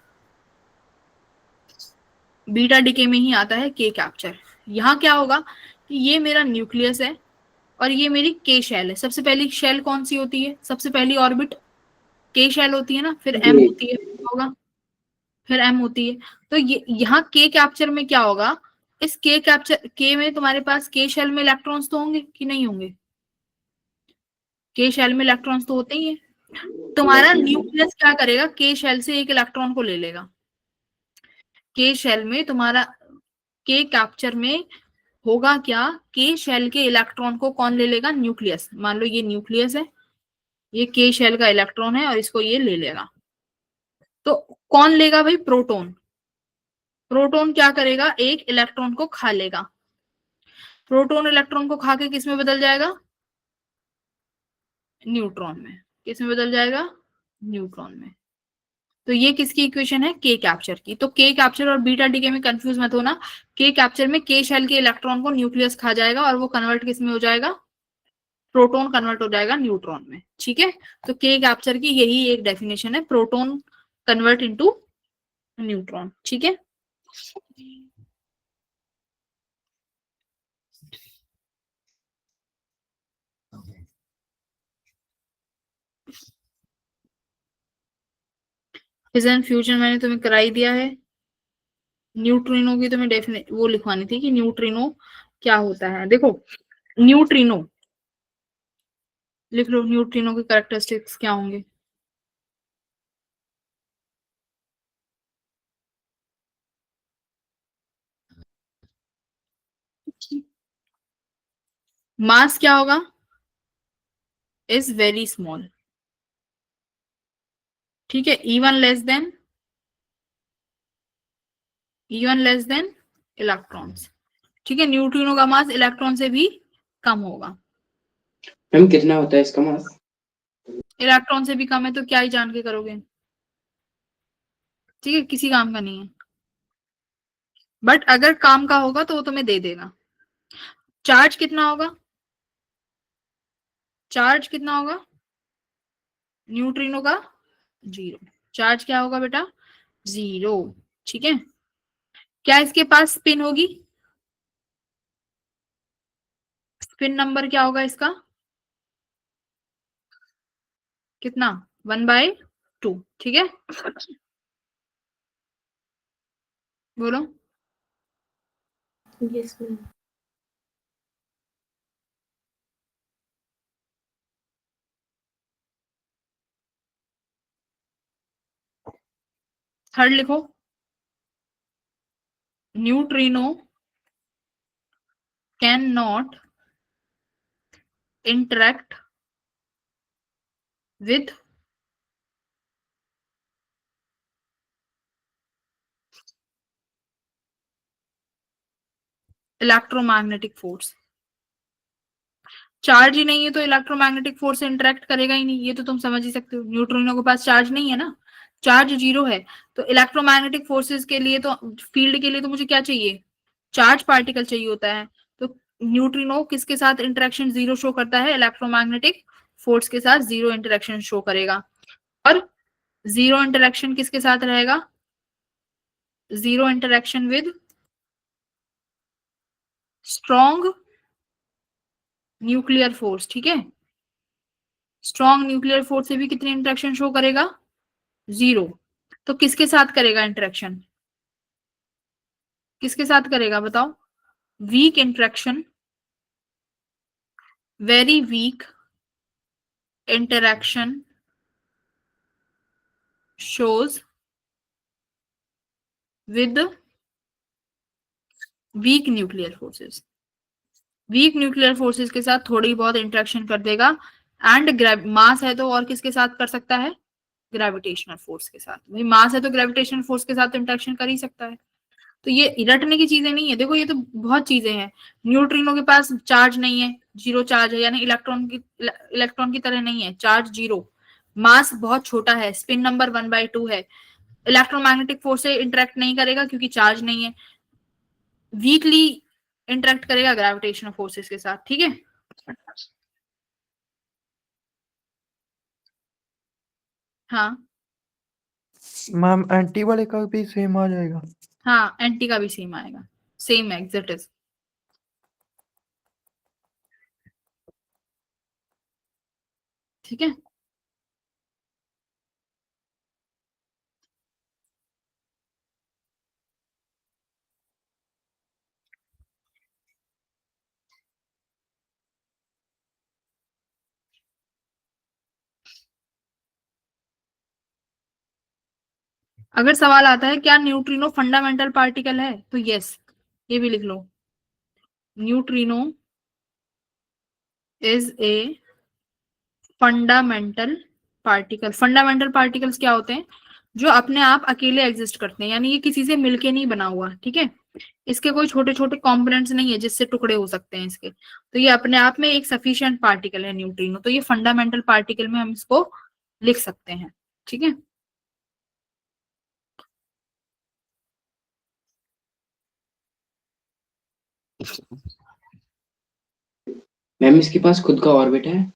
बीटा डीके में ही आता है के कैप्चर। यहाँ क्या होगा कि ये मेरा न्यूक्लियस है और ये मेरी के शेल है। सबसे पहली शेल कौन सी होती है, सबसे पहली ऑर्बिट के शेल होती है ना, फिर एम जी। होती है, होगा, फिर एम होती है। तो ये यहाँ के कैप्चर में क्या होगा, इस के कैप्चर के में तुम्हारे पास के शेल में इलेक्ट्रॉन्स तो होंगे कि नहीं होंगे, के शेल में इलेक्ट्रॉन्स तो होते ही है। तुम्हारा Yes, ma'am. न्यूक्लियस क्या करेगा, के शेल से एक इलेक्ट्रॉन को ले लेगा। के शेल में तुम्हारा के कैप्चर में होगा क्या, के शेल के इलेक्ट्रॉन को कौन ले लेगा, न्यूक्लियस। मान लो ये न्यूक्लियस है, ये के शेल का इलेक्ट्रॉन है और इसको ये ले लेगा। तो कौन लेगा भाई, प्रोटॉन। प्रोटॉन क्या करेगा, एक इलेक्ट्रॉन को खा लेगा। प्रोटॉन इलेक्ट्रॉन को खा के किस में बदल जाएगा, न्यूट्रॉन में। किस में बदल जाएगा, न्यूट्रॉन में। तो ये किसकी इक्वेशन है, के कैप्चर की। तो के कैप्चर और बीटा डीके में कंफ्यूज मत होना। के कैप्चर में के शेल के इलेक्ट्रॉन को न्यूक्लियस खा जाएगा और वो कन्वर्ट किस में हो जाएगा, प्रोटॉन कन्वर्ट हो जाएगा न्यूट्रॉन में। ठीक है। तो के कैप्चर की यही एक डेफिनेशन है, प्रोटॉन कन्वर्ट इनटू न्यूट्रॉन। ठीक है। फिजन फ्यूजन मैंने तुम्हें कराई दिया है। न्यूट्रिनो की तुम्हें डेफिनेट वो लिखवानी थी कि न्यूट्रिनो क्या होता है। देखो न्यूट्रिनो लिख लो, न्यूट्रिनो के कैरेक्टरिस्टिक्स क्या होंगे। मास क्या होगा, इज वेरी स्मॉल। ठीक है। Even less than electrons. ठीक है। न्यूट्रिनो का मास इलेक्ट्रॉन से भी कम होगा। मैम कितना होता है इसका मास? इलेक्ट्रॉन से भी कम है तो क्या ही जान के करोगे। ठीक है, किसी काम का नहीं है, बट अगर काम का होगा तो वो तुम्हें दे देगा। चार्ज कितना होगा, चार्ज कितना होगा न्यूट्रिनो का, 0। चार्ज क्या होगा बेटा, 0। ठीक है। क्या इसके पास स्पिन होगी, स्पिन नंबर क्या होगा इसका, कितना, 1/2। ठीक है। बोलो। Yes, ma'am. थर्ड लिखो, neutrino can not interact with electromagnetic force. Charge ही नहीं है तो इलेक्ट्रोमैग्नेटिक फोर्स से इंटरेक्ट करेगा ही नहीं, ये तो तुम समझ ही सकते हो। न्यूट्रिनो के पास चार्ज नहीं है ना, चार्ज 0 है। तो इलेक्ट्रोमैग्नेटिक फोर्सेस के लिए तो, फील्ड के लिए तो मुझे क्या चाहिए, चार्ज पार्टिकल चाहिए होता है। तो न्यूट्रिनो किसके साथ इंटरेक्शन 0 शो करता है, इलेक्ट्रोमैग्नेटिक फोर्स के साथ 0 इंटरेक्शन शो करेगा। और 0 इंटरेक्शन किसके साथ रहेगा, 0 interaction with strong nuclear force. ठीक है। स्ट्रॉन्ग न्यूक्लियर फोर्स से भी कितनी इंटरेक्शन शो करेगा, 0। तो किसके साथ करेगा इंटरेक्शन, किसके साथ करेगा बताओ, weak interaction, very weak interaction shows with weak nuclear forces। Weak nuclear forces के साथ थोड़ी बहुत इंटरेक्शन कर देगा, एंड मास है तो और किसके साथ कर सकता है, ग्रेविटेशनल फोर्स के साथ। भाई मास है तो ग्रेविटेशनल फोर्स के साथ इंटरेक्शन कर ही सकता है। तो ये रटने की चीजें नहीं है, देखो ये तो बहुत चीजें हैं। न्यूट्रिनो के पास चार्ज नहीं है, जीरो चार्ज है, यानी इलेक्ट्रॉन की तरह नहीं है, चार्ज जीरो, मास बहुत छोटा है, स्पिन नंबर 1/2 है, इलेक्ट्रोमैग्नेटिक फोर्स से इंटरेक्ट नहीं करेगा क्योंकि चार्ज नहीं है, वीकली इंटरेक्ट करेगा ग्रेविटेशनल फोर्सेस के साथ। ठीक है, हाँ मैम एंटी वाले का भी सेम आ जाएगा? हाँ, एंटी का भी सेम आएगा, सेम एग्जैक्ट इज। ठीक है, अगर सवाल आता है क्या न्यूट्रिनो फंडामेंटल पार्टिकल है, तो यस, ये भी लिख लो, neutrino is a fundamental particle. Fundamental particles क्या होते हैं, जो अपने आप अकेले एग्जिस्ट करते हैं, यानी ये किसी से मिलके नहीं बना हुआ। ठीक है, इसके कोई छोटे छोटे कंपोनेंट्स नहीं है जिससे टुकड़े हो सकते हैं इसके, तो ये अपने आप में एक सफिशिएंट पार्टिकल है न्यूट्रिनो, तो ये फंडामेंटल पार्टिकल में हम इसको लिख सकते हैं। ठीक है, मैम इसके पास खुद का ऑर्बिट है?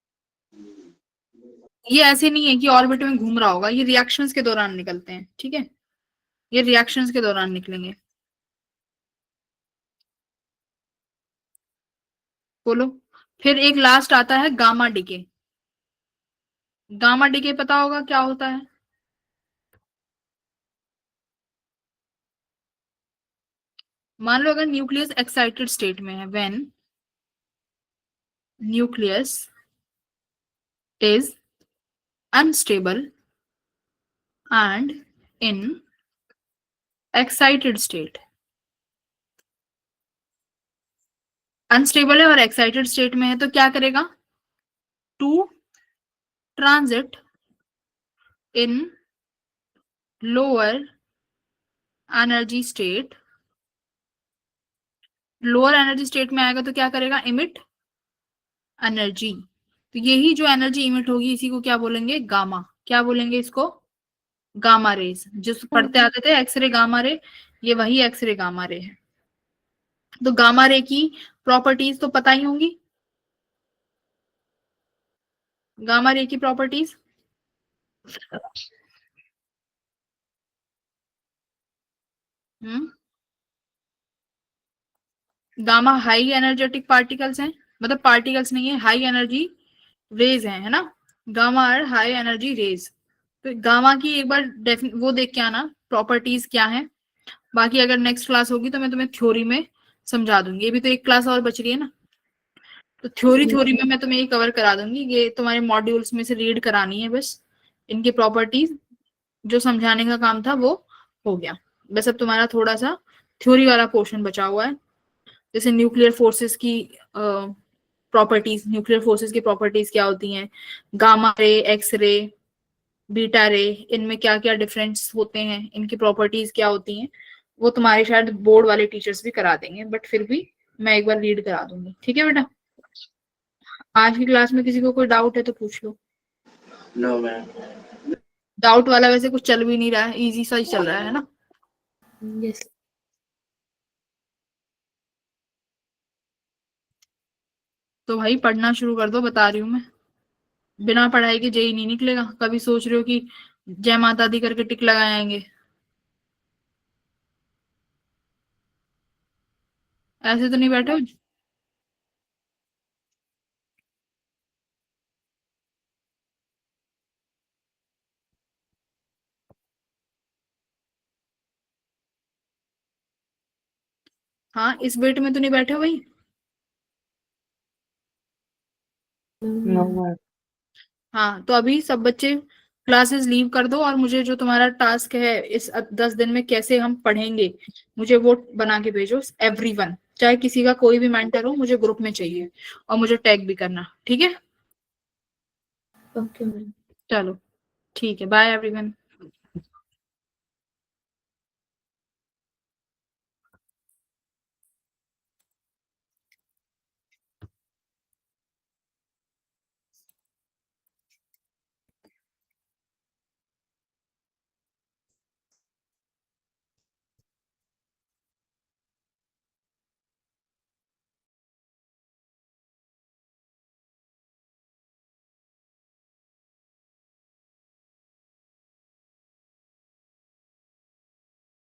ये ऐसे नहीं है कि ऑर्बिट में घूम रहा होगा, ये रिएक्शंस के दौरान निकलते हैं। ठीक है, ये रिएक्शंस के दौरान निकलेंगे। बोलो, फिर एक लास्ट आता है गामा डिके। गामा डिके पता होगा क्या होता है? मान लो अगर न्यूक्लियस एक्साइटेड स्टेट में है, when nucleus is unstable and in excited state, unstable है और एक्साइटेड स्टेट में है, तो क्या करेगा, to transit in lower energy state, lower energy state में आएगा तो क्या करेगा, इमिट एनर्जी। तो यही जो एनर्जी इमिट होगी इसी को क्या बोलेंगे, गामा। क्या बोलेंगे इसको, गामा रेज। जो पढ़ते आते थे एक्सरे गामा रे, ये वही एक्सरे गामा रे है। तो गामा रे की प्रॉपर्टीज तो पता ही होंगी, गामा रे की properties. Gamma high energetic particles हैं, मतलब पार्टिकल्स नहीं है, हाई एनर्जी रेज है ना, gamma are high energy rays. तो गामा की एक बार वो देख के आना प्रॉपर्टीज क्या है, बाकी अगर नेक्स्ट क्लास होगी तो मैं तुम्हें थ्योरी में समझा दूंगी, ये भी तो एक क्लास और बच रही है ना, तो थ्योरी में मैं तुम्हें ये कवर करा दूंगी, ये तुम्हारे मॉड्यूल्स में से रीड करानी है बस, इनकी प्रॉपर्टीज जो समझाने का काम था वो हो गया, बस अब तुम्हारा थोड़ा सा थ्योरी वाला पोर्शन बचा हुआ है, जैसे न्यूक्लियर फोर्सेस की प्रॉपर्टीज, न्यूक्लियर फोर्सेस की प्रॉपर्टीज क्या होती हैं, gamma ray, X ray, beta रे, इनमें क्या क्या डिफरेंस होते हैं, इनकी प्रॉपर्टीज क्या होती हैं, वो तुम्हारे शायद बोर्ड वाले टीचर्स भी करा देंगे, बट फिर भी मैं एक बार रीड करा दूंगी। ठीक है बेटा, आज की क्लास में किसी को कोई डाउट है तो पूछ लो। No ma'am. डाउट वाला वैसे कुछ चल भी नहीं रहा है, इजी सा ही चल रहा है ना। यस तो भाई पढ़ना शुरू कर दो, बता रही हूँ मैं, बिना पढ़ाई के जेई नहीं निकलेगा। कभी सोच रहे हो कि जय माता दी करके टिक लगाएंगे, ऐसे तो नहीं बैठे हो। हाँ, इस बेट में तो नहीं बैठे हो भाई। No ma'am. हाँ, तो अभी सब बच्चे क्लासेस लीव कर दो, और मुझे जो तुम्हारा टास्क है इस 10 दिन में कैसे हम पढ़ेंगे, मुझे वो बना के भेजो एवरीवन। चाहे किसी का कोई भी मेंटर हो, मुझे ग्रुप में चाहिए और मुझे टैग भी करना, ठीक है? Okay ma'am. चलो ठीक है, बाय एवरीवन।